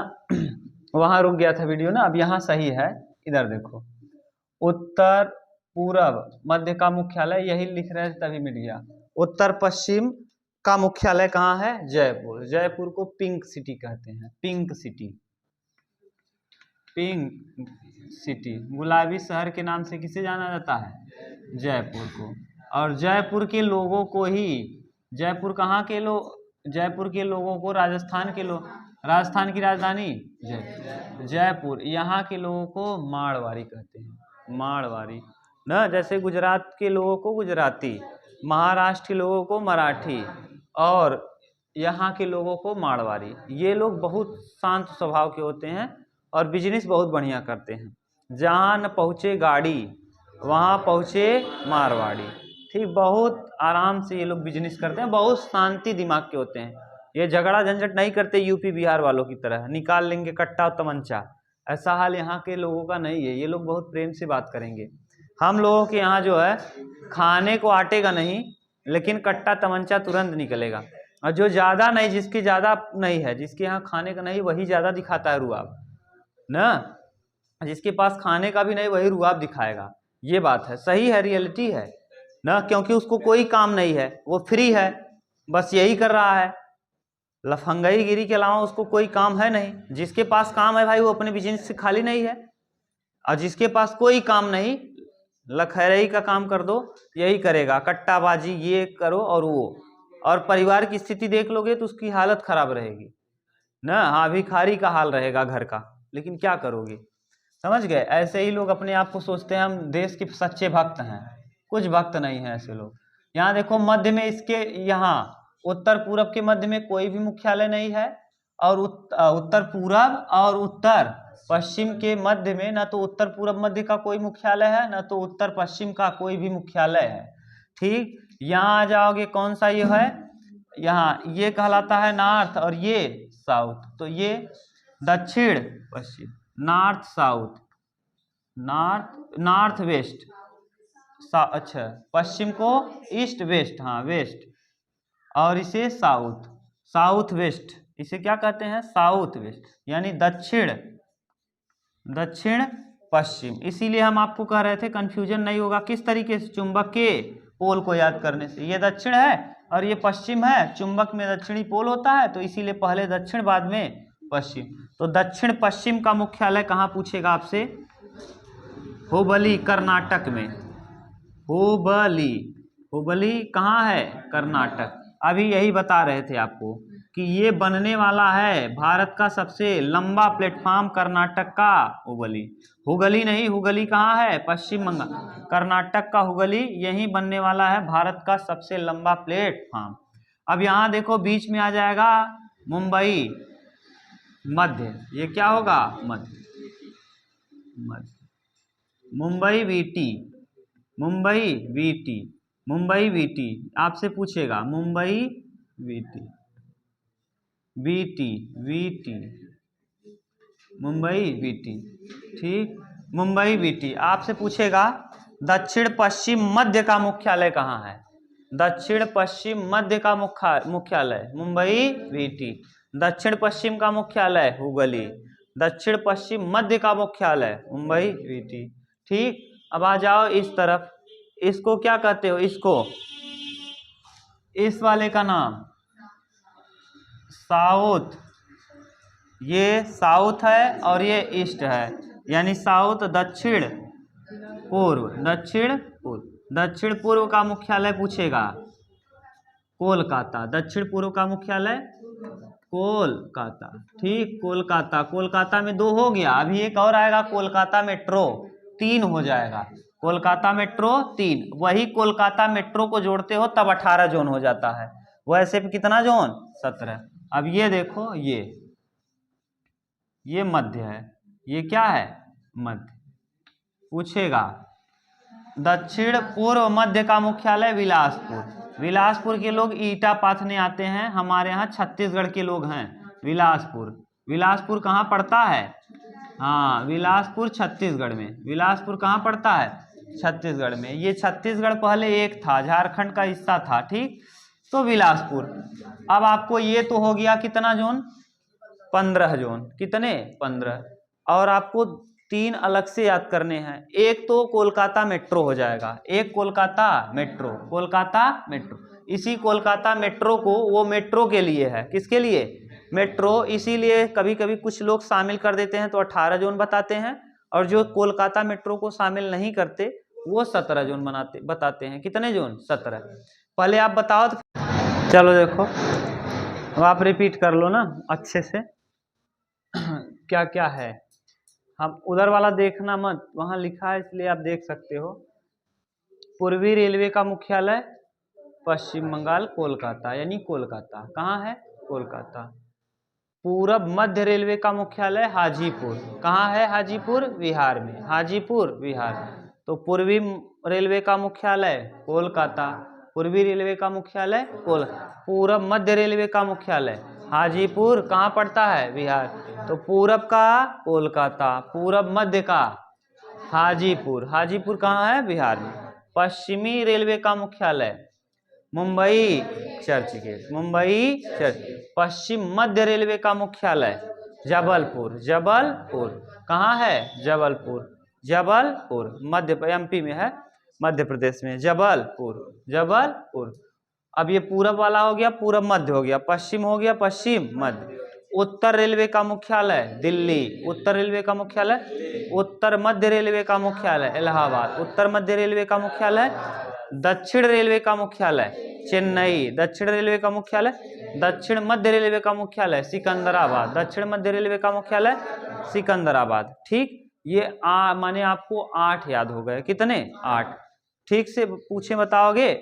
वहां रुक गया था वीडियो ना, अब यहाँ सही है। इधर देखो, उत्तर पूरब मध्य का मुख्यालय, यही लिख रहे थे तभी मिल गया। उत्तर पश्चिम का मुख्यालय कहाँ है? जयपुर। जयपुर को पिंक सिटी कहते हैं, पिंक सिटी, पिंक सिटी। गुलाबी शहर के नाम से किसे जाना जाता है? जयपुर को। और जयपुर के लोगों को ही, जयपुर कहाँ के लोग, जयपुर के लोगों को राजस्थान के लोग, राजस्थान की राजधानी जयपुर, यहाँ के लोगों को मारवाड़ी कहते हैं, मारवाड़ी ना। जैसे गुजरात के लोगों को गुजराती, महाराष्ट्र के लोगों को मराठी, और यहाँ के लोगों को मारवाड़ी। ये लोग बहुत शांत स्वभाव के होते हैं और बिजनेस बहुत बढ़िया करते हैं। जहाँ न पहुँचे गाड़ी वहाँ पहुँचे मारवाड़ी। ठीक, बहुत आराम से ये लोग बिजनेस करते हैं, बहुत शांति दिमाग के होते हैं। ये झगड़ा झंझट नहीं करते यूपी बिहार वालों की तरह, निकाल लेंगे कट्टा और तमंचा। ऐसा हाल यहाँ के लोगों का नहीं है, ये लोग बहुत प्रेम से बात करेंगे। हम लोगों के यहाँ जो है, खाने को आटेगा नहीं, लेकिन कट्टा तमंचा तुरंत निकलेगा। और जो ज़्यादा नहीं, जिसकी ज़्यादा नहीं है, जिसके यहाँ खाने का नहीं, वही ज़्यादा दिखाता है रुआब ना। जिसके पास खाने का भी नहीं, वही रुआब दिखाएगा। ये बात है, सही है, रियलिटी है ना, क्योंकि उसको कोई काम नहीं है, वो फ्री है, बस यही कर रहा है, लफंगाई गिरी के अलावा उसको कोई काम है नहीं। जिसके पास काम है भाई वो अपने बिजनेस से खाली नहीं है, और जिसके पास कोई काम नहीं, लखैरई का काम कर दो यही करेगा, कट्टाबाजी ये करो और वो, और परिवार की स्थिति देख लोगे तो उसकी हालत खराब रहेगी ना। हाँ, भिखारी का हाल रहेगा घर का, लेकिन क्या करोगे, समझ गए। ऐसे ही लोग अपने आप को सोचते हैं हम देश के सच्चे भक्त हैं, कुछ भक्त नहीं है ऐसे लोग। यहाँ देखो मध्य में इसके, यहाँ उत्तर पूरब के मध्य में कोई भी मुख्यालय नहीं है, और उत्तर पूरब और उत्तर पश्चिम के मध्य में ना तो उत्तर पूरब मध्य का कोई मुख्यालय है, ना तो उत्तर पश्चिम का कोई भी मुख्यालय है। ठीक, यहाँ आ जाओगे, कौन सा ये है, यहाँ ये कहलाता है नॉर्थ और ये साउथ, तो ये दक्षिण पश्चिम, नॉर्थ साउथ, नॉर्थ वेस्ट, अच्छा पश्चिम को ईस्ट वेस्ट, हाँ वेस्ट, और इसे साउथ वेस्ट, इसे क्या कहते हैं, साउथ वेस्ट, यानी दक्षिण पश्चिम। इसीलिए हम आपको कह रहे थे कंफ्यूजन नहीं होगा, किस तरीके से, चुंबक के पोल को याद करने से। ये दक्षिण है और ये पश्चिम है, चुंबक में दक्षिणी पोल होता है, तो इसीलिए पहले दक्षिण बाद में पश्चिम। तो दक्षिण पश्चिम का मुख्यालय कहाँ पूछेगा आपसे, हुबली कर्नाटक में, हुबली कहाँ है, कर्नाटक। अभी यही बता रहे थे आपको कि ये बनने वाला है भारत का सबसे लंबा प्लेटफॉर्म, कर्नाटक का हुगली नहीं, हुगली कहाँ है, पश्चिम बंगाल, कर्नाटक का हुगली, यही बनने वाला है भारत का सबसे लंबा प्लेटफॉर्म। अब यहाँ देखो बीच में आ जाएगा मुंबई मध्य, ये क्या होगा, मध्य, मुंबई वीटी आपसे पूछेगा, मुंबई वीटी, ठीक, मुंबई वीटी आपसे पूछेगा। दक्षिण पश्चिम मध्य का मुख्यालय कहाँ है, दक्षिण पश्चिम मध्य का मुख्यालय मुंबई वीटी, दक्षिण पश्चिम का मुख्यालय हुगली, दक्षिण पश्चिम मध्य का मुख्यालय मुंबई वीटी। ठीक, अब आ जाओ इस तरफ, इसको क्या कहते हो, इसको, इस वाले का नाम साउथ, ये साउथ है और ये ईस्ट है, यानी साउथ दक्षिण पूर्व, दक्षिण पूर्व का मुख्यालय पूछेगा कोलकाता, दक्षिण पूर्व का मुख्यालय कोलकाता। ठीक, कोलकाता में 2 हो गया, अभी एक और आएगा कोलकाता मेट्रो, 3 हो जाएगा, कोलकाता मेट्रो 3, वही कोलकाता मेट्रो को जोड़ते हो तब 18 जोन हो जाता है, वैसे भी कितना जोन, 17। अब ये देखो, ये मध्य है, ये क्या है, मध्य पूछेगा। दक्षिण पूर्व मध्य का मुख्यालय बिलासपुर के लोग ईटा पाथने आते हैं, हमारे यहाँ छत्तीसगढ़ के लोग हैं, बिलासपुर कहाँ पड़ता है, हाँ बिलासपुर छत्तीसगढ़ में, बिलासपुर कहाँ पड़ता है, छत्तीसगढ़ में। ये छत्तीसगढ़ पहले एक था, झारखंड का हिस्सा था, ठीक, तो बिलासपुर। अब आपको ये तो हो गया कितना जोन, 15 जोन, कितने, 15, और आपको 3 अलग से याद करने हैं। एक तो कोलकाता मेट्रो हो जाएगा, एक कोलकाता मेट्रो, इसी कोलकाता मेट्रो को, वो मेट्रो के लिए है, किसके लिए, मेट्रो, इसीलिए कभी कभी कुछ लोग शामिल कर देते हैं तो 18 जोन बताते हैं, और जो कोलकाता मेट्रो को शामिल नहीं करते वो 17 जोन बताते हैं। कितने जोन, 17। पहले आप बताओ तो, चलो देखो अब आप रिपीट कर लो ना अच्छे से क्या क्या है। हम उधर वाला देखना मत, वहां लिखा है इसलिए आप देख सकते हो। पूर्वी रेलवे का मुख्यालय पश्चिम बंगाल, कोलकाता, यानी कोलकाता कहाँ है, कोलकाता। पूरब मध्य रेलवे का मुख्यालय हाजीपुर, कहाँ है, हाजीपुर बिहार में, तो पूर्वी रेलवे का मुख्यालय कोलकाता, पूर्वी रेलवे का मुख्यालय पूरब मध्य रेलवे का मुख्यालय हाजीपुर, कहाँ पड़ता है, बिहार, तो पूरब का कोलकाता, पूरब मध्य का हाजीपुर कहाँ है, बिहार में। पश्चिमी रेलवे का मुख्यालय मुंबई चर्चगेट, पश्चिम मध्य रेलवे का मुख्यालय जबलपुर, कहाँ है, जबलपुर, जबलपुर मध्य एमपी में है, मध्य प्रदेश में। जबलपुर, जबलपुर। अब ये पूरब वाला हो गया, पूरब मध्य हो गया, पश्चिम हो गया, पश्चिम मध्य। उत्तर रेलवे का मुख्यालय दिल्ली, उत्तर रेलवे का मुख्यालय। उत्तर मध्य रेलवे का मुख्यालय इलाहाबाद, उत्तर मध्य रेलवे का मुख्यालय। दक्षिण रेलवे का मुख्यालय चेन्नई, दक्षिण रेलवे का मुख्यालय। दक्षिण मध्य रेलवे का मुख्यालय सिकंदराबाद, दक्षिण मध्य रेलवे का मुख्यालय सिकंदराबाद। ठीक, ये माने आपको 8 याद हो गए। कितने? 8। ठीक से पूछे बताओगे?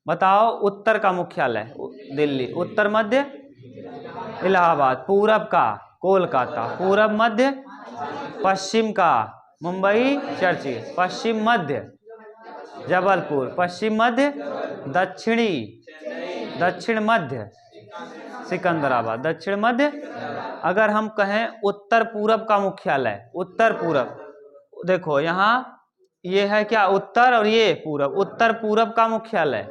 बताओ। उत्तर का मुख्यालय दिल्ली, उत्तर मध्य इलाहाबाद, पूरब का कोलकाता, पूरब मध्य। पश्चिम का मुंबई चर्चिल, पश्चिम मध्य जबलपुर, पश्चिम मध्य। दक्षिणी, दक्षिण मध्य सिकंदराबाद, दक्षिण मध्य। अगर हम कहें उत्तर पूरब का मुख्यालय, उत्तर पूरब, देखो यहाँ ये है क्या? उत्तर और ये पूरब। उत्तर पूरब का मुख्यालय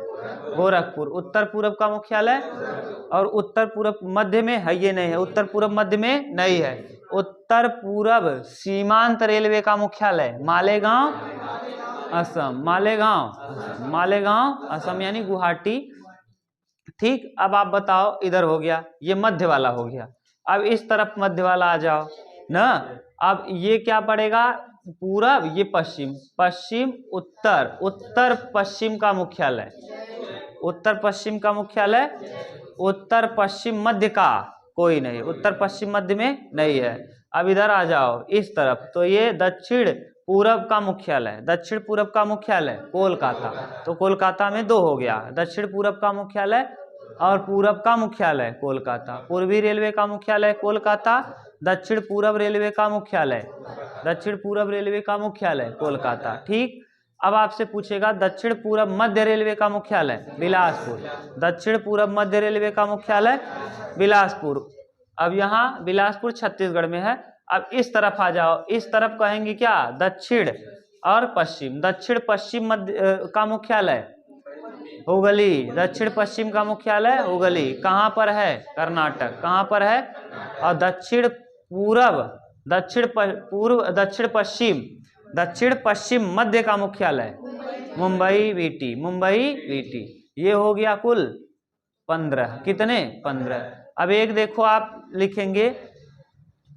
गोरखपुर, उत्तर पूरब का मुख्यालय। और उत्तर पूरब मध्य में है, ये नहीं है, उत्तर पूरब मध्य में नहीं है। उत्तर पूरब सीमांत रेलवे का मुख्यालय मालेगांव असम, मालेगांव, मालेगांव असम यानी गुवाहाटी। ठीक, अब आप बताओ, इधर हो गया, ये मध्य वाला हो गया। अब इस तरफ मध्य वाला आ जाओ ना। अब ये क्या पड़ेगा? पूरब, ये पश्चिम, पश्चिम उत्तर, उत्तर पश्चिम का मुख्यालय, उत्तर पश्चिम का मुख्यालय। उत्तर पश्चिम मध्य का कोई नहीं, उत्तर पश्चिम मध्य में नहीं है। अब इधर आ जाओ इस तरफ, तो ये दक्षिण पूरब का मुख्यालय, दक्षिण पूरब का मुख्यालय कोलकाता। तो कोलकाता में 2 हो गया, दक्षिण पूरब का मुख्यालय और पूरब का मुख्यालय कोलकाता। पूर्वी रेलवे का मुख्यालय कोलकाता, दक्षिण पूरब रेलवे का मुख्यालय, दक्षिण पूरब रेलवे का मुख्यालय कोलकाता। ठीक, अब आपसे पूछेगा दक्षिण पूरब मध्य रेलवे का मुख्यालय बिलासपुर, दक्षिण पूरब मध्य रेलवे का मुख्यालय बिलासपुर। अब यहाँ बिलासपुर छत्तीसगढ़ में है। अब इस तरफ आ जाओ, इस तरफ कहेंगे क्या? दक्षिण और पश्चिम, दक्षिण पश्चिम मध्य का मुख्यालय हुगली, दक्षिण पश्चिम का मुख्यालय हुगली। कहाँ पर है? कर्नाटक। कहाँ पर है? और दक्षिण पूरब, दक्षिण पूर्व, दक्षिण पश्चिम, दक्षिण पश्चिम मध्य का मुख्यालय मुंबई वीटी, मुंबई वीटी। ये हो गया कुल 15। कितने? 15। अब एक देखो आप लिखेंगे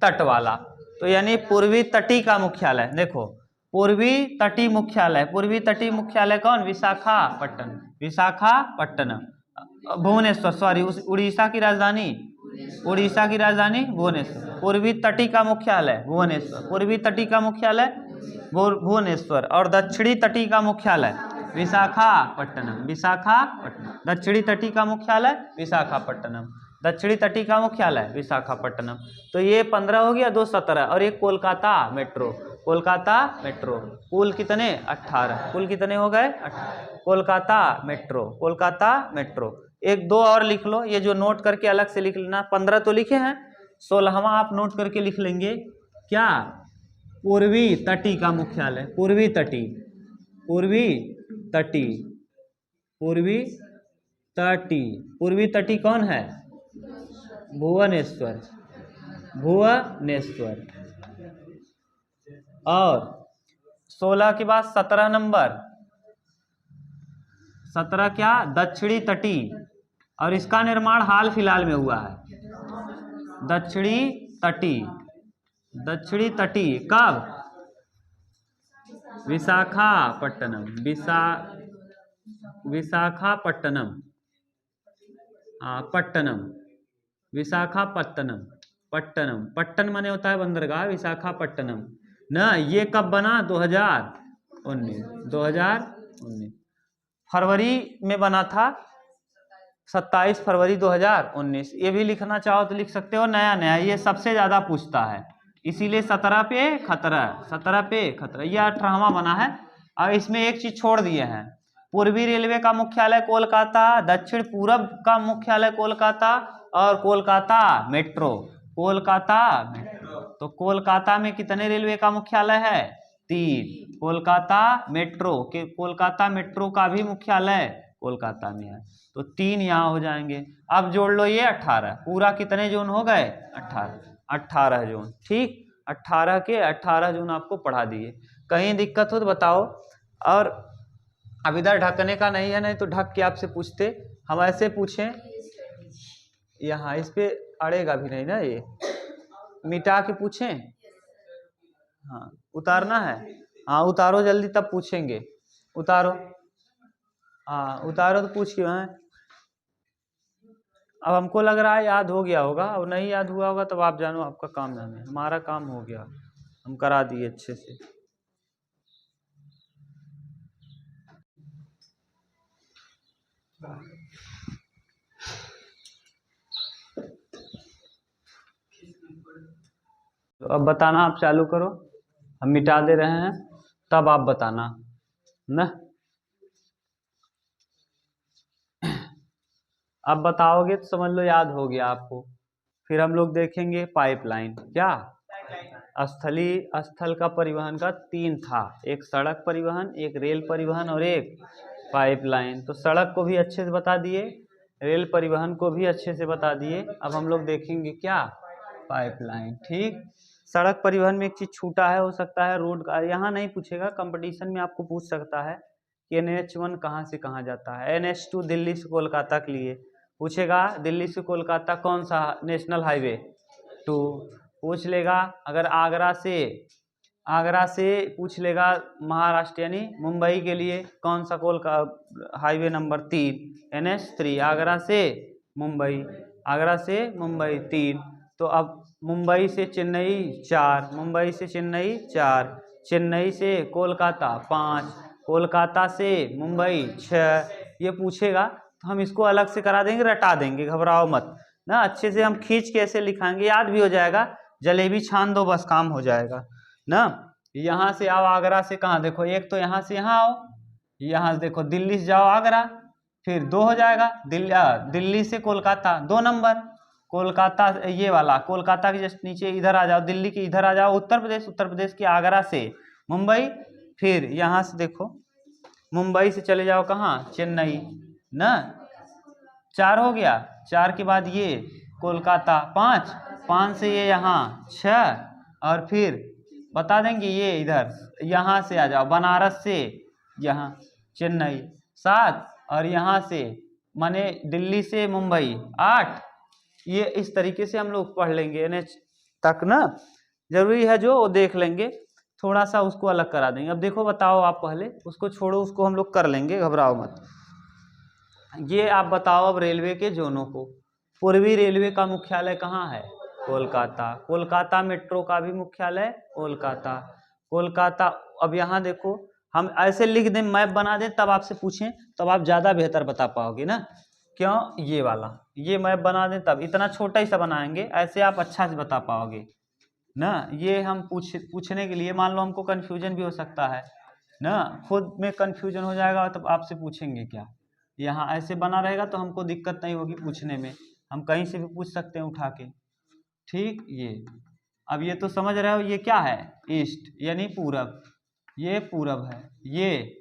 तट वाला, तो यानी पूर्वी तटी का मुख्यालय। देखो पूर्वी तटी मुख्यालय, पूर्वी तटी मुख्यालय कौन? विशाखापट्टनम, विशाखापट्टनम। भुवनेश्वर, सॉरी, उड़ीसा की राजधानी, उड़ीसा की राजधानी भुवनेश्वर। पूर्वी तटी का मुख्यालय भुवनेश्वर, पूर्वी तटी का मुख्यालय भुवनेश्वर। और दक्षिणी तटी का मुख्यालय विशाखापट्टनम, विशाखापट्टनम। दक्षिणी तटी का मुख्यालय विशाखापट्टनम, दक्षिणी तटी का मुख्यालय विशाखापट्टनम। तो ये 15 हो गया, 2 17। और एक कोलकाता मेट्रो, कोलकाता मेट्रो। कुल कितने? 18। कुल कितने हो गए? 18। Kolkata metro, Kolkata metro. 1-2 और लिख लो, ये जो नोट करके अलग से लिख लेना। 15 तो लिखे हैं, 16वां आप नोट करके लिख लेंगे। क्या? पूर्वी तटी का मुख्यालय, पूर्वी तटी, पूर्वी तटी, पूर्वी तटी। पूर्वी तटी कौन है? भुवनेश्वर, भुवनेश्वर। और 16 के बाद 17 नंबर, 17 क्या? दक्षिणी तटी। और इसका निर्माण हाल फिलहाल में हुआ है। दक्षिणी तटी, दक्षिणी तटी कब? विशाखापट्टनम, विशाखापट्टनम, पट्टनम, विशाखापट्टनम, पट्टनम। पट्टन माने होता है बंदरगाह, विशाखापट्टनम ना। ये कब बना? 2019, 2019 फरवरी में बना था, 27 फरवरी 2019। ये भी लिखना चाहो तो लिख सकते हो, नया नया। ये सबसे ज्यादा पूछता है, इसीलिए 17 पे खतरा, 17 पे खतरा। यह 18वां बना है। और इसमें एक चीज छोड़ दिए हैं, पूर्वी रेलवे का मुख्यालय कोलकाता, दक्षिण पूरब का मुख्यालय कोलकाता और कोलकाता मेट्रो, कोलकाता मेट्रो। तो कोलकाता में कितने रेलवे का मुख्यालय है? 3। कोलकाता मेट्रो के, कोलकाता मेट्रो का भी मुख्यालय कोलकाता में है, तो 3 यहाँ हो जाएंगे। अब जोड़ लो ये 18, पूरा कितने जोन हो गए? 18, 18 जोन। ठीक, 18 के 18 जोन आपको पढ़ा दिए। कहीं दिक्कत हो तो बताओ। और अब इधर ढकने का नहीं है, नहीं तो ढक के आपसे पूछते, हम ऐसे पूछें यहाँ इस पे अड़ेगा भी नहीं ना, ये मिटा के पूछें। हाँ उतारना है, हाँ उतारो जल्दी तब पूछेंगे, उतारो। हाँ उतारो तो पूछ क्यों है। अब हमको लग रहा है याद हो गया होगा, अब नहीं याद हुआ होगा तब आप जानो आपका काम जाने, हमारा काम हो गया, हम करा दिए अच्छे से। तो अब बताना, आप चालू करो, हम मिटा दे रहे हैं तब आप बताना ना। अब बताओगे तो समझ लो याद हो गया आपको। फिर हम लोग देखेंगे पाइपलाइन। क्या स्थल का परिवहन का 3 था, एक सड़क परिवहन, एक रेल परिवहन और एक पाइपलाइन। तो सड़क को भी अच्छे से बता दिए, रेल परिवहन को भी अच्छे से बता दिए। अब हम लोग देखेंगे क्या, पाइपलाइन। ठीक, सड़क परिवहन में एक चीज छूटा है, हो सकता है रोड का, यहाँ नहीं पूछेगा, कंपटीशन में आपको पूछ सकता है कि NH1 कहाँ से कहाँ जाता है। NH2 दिल्ली से कोलकाता के लिए पूछेगा, दिल्ली से कोलकाता कौन सा नेशनल हाईवे 2 पूछ लेगा। अगर आगरा से पूछ लेगा महाराष्ट्र यानी मुंबई के लिए कौन सा हाईवे नंबर 3 NH3, आगरा से मुंबई 3। तो अब मुंबई से चेन्नई 4, मुंबई से चेन्नई 4, चेन्नई से कोलकाता 5, कोलकाता से मुंबई 6, ये पूछेगा तो हम इसको अलग से करा देंगे, रटा देंगे, घबराओ मत ना। अच्छे से हम खींच के ऐसे लिखाएंगे, याद भी हो जाएगा, जलेबी छान दो बस काम हो जाएगा ना। यहाँ से आओ आगरा से कहाँ, देखो एक तो यहाँ से यहाँ आओ, यहाँ से देखो दिल्ली से जाओ आगरा, फिर 2 हो जाएगा, दिल्ली से कोलकाता 2 नंबर, कोलकाता ये वाला कोलकाता के जस्ट नीचे इधर आ जाओ, दिल्ली के इधर आ जाओ उत्तर प्रदेश के आगरा से मुंबई, फिर यहाँ से देखो मुंबई से चले जाओ कहाँ, चेन्नई ना। 4 हो गया, 4 के बाद ये कोलकाता 5, 5 से ये यहाँ 6, और फिर बता देंगे ये इधर यहाँ से आ जाओ बनारस से यहाँ चेन्नई 7, और यहाँ से माने दिल्ली से मुंबई 8। ये इस तरीके से हम लोग पढ़ लेंगे NH तक ना, जरूरी है जो वो देख लेंगे, थोड़ा सा उसको अलग करा देंगे। अब देखो बताओ आप, पहले उसको छोड़ो, उसको हम लोग कर लेंगे, घबराओ मत। ये आप बताओ अब रेलवे के जोनों को। पूर्वी रेलवे का मुख्यालय कहाँ है, कोलकाता, कोलकाता मेट्रो का भी मुख्यालय कोलकाता, कोलकाता। अब यहाँ देखो हम ऐसे लिख दें, मैप बना दें, तब आपसे पूछें तब आप ज़्यादा बेहतर बता पाओगे ना। क्यों, ये वाला ये मैप बना दें तब, इतना छोटा ही सा बनाएंगे, ऐसे आप अच्छा से बता पाओगे ना। ये हम पूछने के लिए, मान लो हमको कन्फ्यूजन भी हो सकता है ना, खुद में कन्फ्यूजन हो जाएगा तब आपसे पूछेंगे क्या। यहाँ ऐसे बना रहेगा तो हमको दिक्कत नहीं होगी पूछने में, हम कहीं से भी पूछ सकते हैं उठा के। ठीक, ये अब ये तो समझ रहे हो, ये क्या है, ईस्ट यानी पूरब, ये पूरब है, ये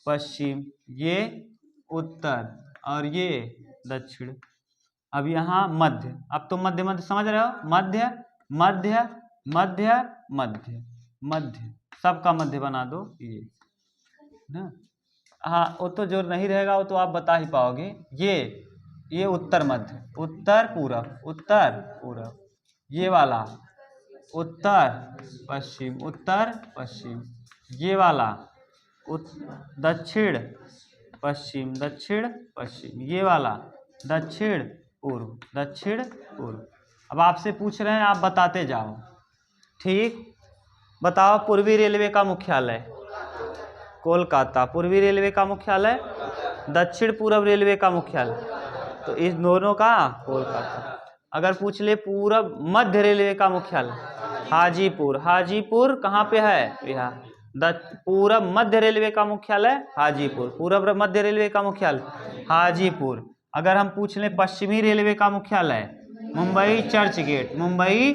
पश्चिम, ये उत्तर, और ये दक्षिण। अब यहाँ मध्य, अब तो मध्य मध्य समझ रहे हो, मध्य मध्य मध्य मध्य मध्य, सबका मध्य बना दो ये ना। हाँ वो तो जो नहीं रहेगा वो तो आप बता ही पाओगे। ये उत्तर मध्य, उत्तर पूरब, ये वाला उत्तर पश्चिम, ये वाला दक्षिण पश्चिम, ये वाला दक्षिण पूर्व। अब आपसे पूछ रहे हैं, आप बताते जाओ। ठीक, बताओ पूर्वी रेलवे का मुख्यालय कोलकाता, पूर्वी रेलवे का मुख्यालय, दक्षिण पूर्व रेलवे का मुख्यालय, तो इस दोनों का कोलकाता। अगर पूछ ले पूरब मध्य रेलवे का मुख्यालय हाजीपुर कहाँ पे है, बिहार। पूरब मध्य रेलवे का मुख्यालय हाजीपुर, पूरब मध्य रेलवे का मुख्यालय हाजीपुर। अगर हम पूछ लें पश्चिमी रेलवे का मुख्यालय मुंबई चर्च गेट, मुंबई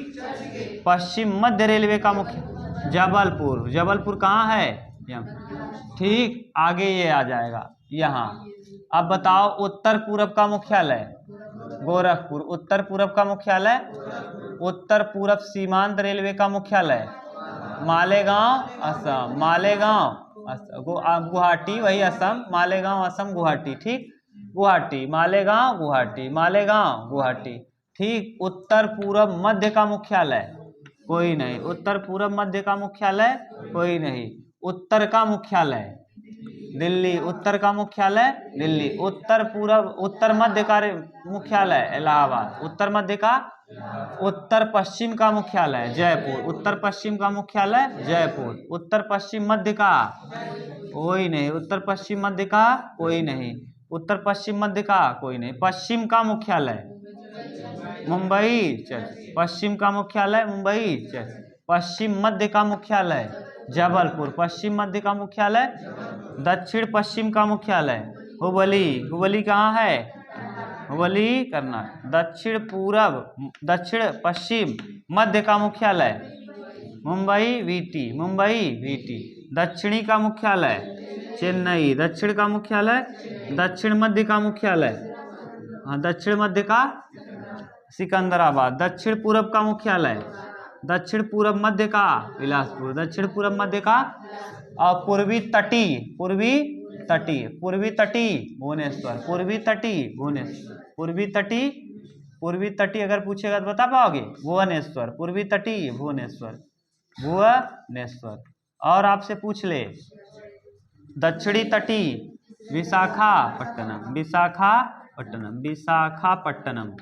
पश्चिम मध्य रेलवे का मुख्यालय जबलपुर कहाँ है, ठीक, आगे ये आ जाएगा यहाँ। अब बताओ उत्तर पूरब का मुख्यालय गोरखपुर, उत्तर पूरब का मुख्यालय, उत्तर पूरब सीमांत रेलवे का मुख्यालय मालेगांव असम, मालेगांव गुवाहाटी वही असम, मालेगांव असम गुवाहाटी, ठीक, गुवाहाटी, मालेगांव गुवाहाटी, मालेगांव गुवाहाटी, ठीक। उत्तर पूर्व मध्य का मुख्यालय कोई नहीं, उत्तर पूर्व मध्य का मुख्यालय कोई नहीं। उत्तर का मुख्यालय दिल्ली, उत्तर का मुख्यालय दिल्ली। उत्तर पूर्व उत्तर मध्य का मुख्यालय इलाहाबाद, उत्तर मध्य का। उत्तर पश्चिम का मुख्यालय जयपुर, उत्तर पश्चिम का मुख्यालय जयपुर। उत्तर पश्चिम मध्य का कोई नहीं, उत्तर पश्चिम मध्य का कोई नहीं, उत्तर पश्चिम मध्य का कोई नहीं। पश्चिम का मुख्यालय मुंबई, चल। पश्चिम का मुख्यालय मुंबई, चल। पश्चिम मध्य का मुख्यालय जबलपुर, पश्चिम मध्य का मुख्यालय। दक्षिण पश्चिम का मुख्यालय हुबली, हुबली कहाँ है, हुबली कर्नाटक। दक्षिण पूर्व दक्षिण पश्चिम मध्य का मुख्यालय मुंबई वीटी, मुंबई वीटी। दक्षिणी का मुख्यालय चेन्नई, दक्षिण का मुख्यालय। दक्षिण मध्य का मुख्यालय, हाँ, दक्षिण मध्य का सिकंदराबाद। दक्षिण पूर्व का मुख्यालय, दक्षिण पूर्व मध्य का बिलासपुर, दक्षिण पूर्व मध्य का। और पूर्वी तटी, पूर्वी तटी, पूर्वी तटी भुवनेश्वर, पूर्वी तटी भुवनेश्वर, पूर्वी तटी, पूर्वी तटी अगर पूछेगा तो बता पाओगे, भुवनेश्वर, पूर्वी तटी भुवनेश्वर, भुवनेश्वर। और आपसे पूछ ले दक्षिणी तटी विशाखापट्टनम, विशाखापट्टनम, विशाखापट्टनम,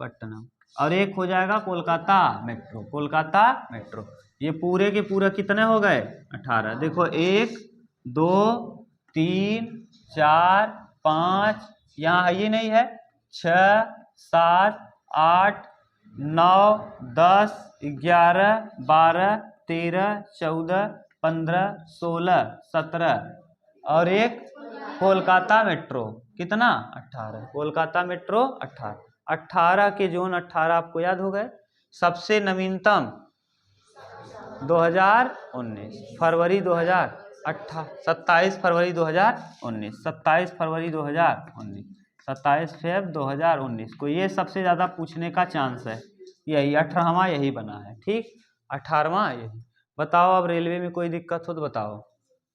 पट्टनम। और एक हो जाएगा कोलकाता मेट्रो, कोलकाता मेट्रो। ये पूरे के पूरे कितने हो गए 18। देखो 1 2 3 4 5, यहाँ ये नहीं है, 6 7 8 9 10 11 12 13 14 15 16 17 और एक कोलकाता मेट्रो कितना 18। कोलकाता मेट्रो 18। 18 के जोन 18 आपको याद हो गए। सबसे नवीनतम 2019 फरवरी 2018, 27 फरवरी 2019, 27 फरवरी 2019, 27 फेब 2019 को ये सबसे ज़्यादा पूछने का चांस है। यही 18वां यही बना है, ठीक, 18वां यही। बताओ अब रेलवे में कोई दिक्कत हो तो बताओ।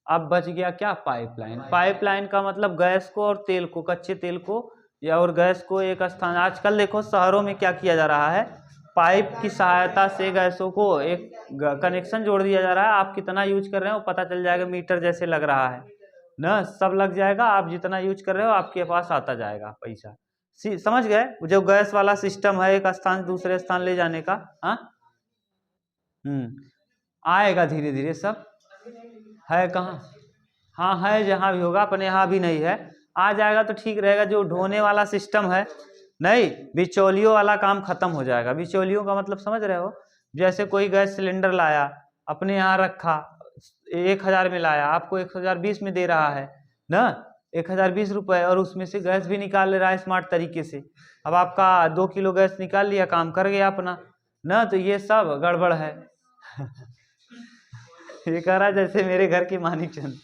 अब बच गया क्या, पाइपलाइन। पाइपलाइन का मतलब गैस को और तेल को, कच्चे तेल को या और गैस को एक स्थान। आजकल देखो शहरों में क्या किया जा रहा है, पाइप की सहायता से गैसों को एक कनेक्शन जोड़ दिया जा रहा है। आप कितना यूज कर रहे हो पता चल जाएगा, मीटर जैसे लग रहा है ना, सब लग जाएगा। आप जितना यूज कर रहे हो आपके पास आता जाएगा पैसा। समझ गए, जो गैस वाला सिस्टम है एक स्थान से दूसरे स्थान ले जाने का। हाँ आएगा धीरे धीरे, सब है कहाँ, हाँ है, जहाँ भी होगा, अपने यहाँ भी नहीं है, आ जाएगा तो ठीक रहेगा। जो ढोने वाला सिस्टम है नहीं, बिचौलियों वाला काम खत्म हो जाएगा। बिचौलियों का मतलब समझ रहे हो, जैसे कोई गैस सिलेंडर लाया अपने यहाँ रखा, 1000 में लाया, आपको 1020 में दे रहा है ना, 1020 रुपये, और उसमें से गैस भी निकाल ले रहा है स्मार्ट तरीके से। अब आपका 2 किलो गैस निकाल लिया, काम कर गया अपना ना, तो ये सब गड़बड़ है। ये कह रहा जैसे मेरे घर की मानिक चंद।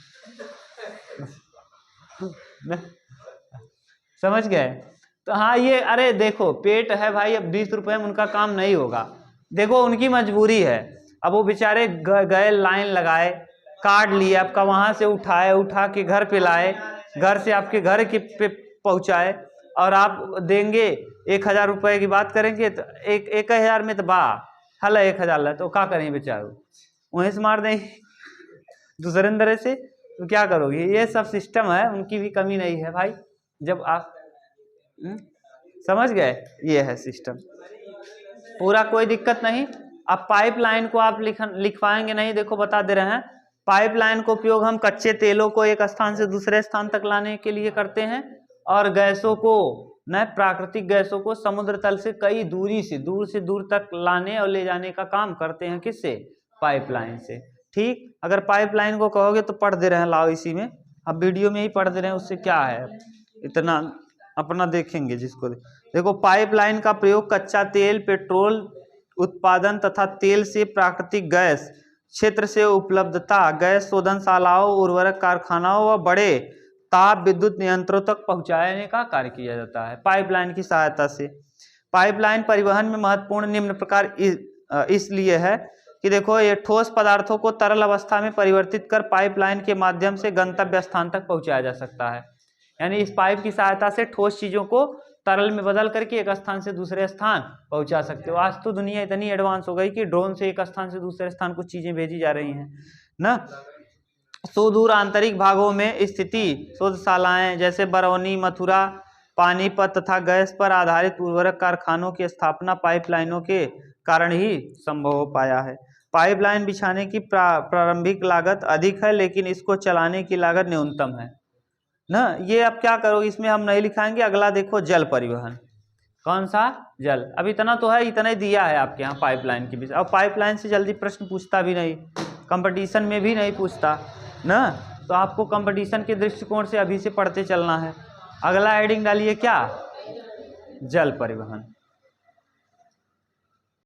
समझ गए। तो हाँ ये, अरे देखो पेट है भाई, अब 20 रुपये में उनका काम नहीं होगा। देखो उनकी मजबूरी है, अब वो बेचारे गए लाइन लगाए, कार्ड लिए आपका, वहां से उठाए, उठा के घर पे लाए, घर से आपके घर के पे पहुंचाए, और आप देंगे 1000 रुपये की बात करेंगे तो 1000 में तो बा हल 1000 तो क्या करें बेचारो, वहीं से मार देंगे दूसरे अंदर से, तो क्या करोगे। ये सब सिस्टम है, उनकी भी कमी नहीं है भाई। जब आप समझ गए, ये है सिस्टम पूरा, कोई दिक्कत नहीं। अब पाइपलाइन को आप लिखवाएंगे नहीं, देखो बता दे रहे हैं। पाइपलाइन का उपयोग हम कच्चे तेलों को एक स्थान से दूसरे स्थान तक लाने के लिए करते हैं, और गैसों को न, प्राकृतिक गैसों को समुद्र तल से कई दूर से दूर तक लाने और ले जाने का काम करते हैं। किससे, पाइपलाइन से, ठीक। अगर पाइपलाइन को कहोगे तो पढ़ दे रहे हैं, लाओ इसी में, अब वीडियो में ही पढ़ दे रहे हैं, उससे क्या है, इतना अपना देखेंगे जिसको। देखो पाइपलाइन का प्रयोग कच्चा तेल, पेट्रोल उत्पादन तथा तेल से प्राकृतिक गैस क्षेत्र से उपलब्धता, गैस शोधनशालाओं, उर्वरक कारखानाओं व बड़े ताप विद्युत नियंत्रणों तक पहुंचाने का कार्य किया जाता है पाइपलाइन की सहायता से। पाइपलाइन परिवहन में महत्वपूर्ण निम्न प्रकार इसलिए है कि देखो ये ठोस पदार्थों को तरल अवस्था में परिवर्तित कर पाइपलाइन के माध्यम से गंतव्य स्थान तक पहुंचाया जा सकता है। यानी इस पाइप की सहायता से ठोस चीजों को तरल में बदल करके एक स्थान से दूसरे स्थान पहुंचा सकते हो। आज तो दुनिया इतनी एडवांस हो गई कि ड्रोन से एक स्थान से दूसरे स्थान कुछ चीजें भेजी जा रही हैं ना। सुदूर आंतरिक भागों में स्थिति शोधशालाएं जैसे बरौनी, मथुरा, पानीपत तथा गैस पर आधारित उर्वरक कारखानों की स्थापना पाइपलाइनों के कारण ही संभव हो पाया है। पाइपलाइन बिछाने की प्रारंभिक लागत अधिक है, लेकिन इसको चलाने की लागत न्यूनतम है ना। ये अब क्या करोगे, इसमें हम नहीं लिखाएंगे। अगला देखो जल परिवहन। कौन सा? जल। अब इतना तो है, इतना ही दिया है आपके यहाँ पाइपलाइन के विषय। अब पाइपलाइन से जल्दी प्रश्न पूछता भी नहीं, कंपटीशन में भी नहीं पूछता ना, तो आपको कंपटीशन के दृष्टिकोण से अभी से पढ़ते चलना है। अगला हेडिंग डालिए क्या? जल परिवहन।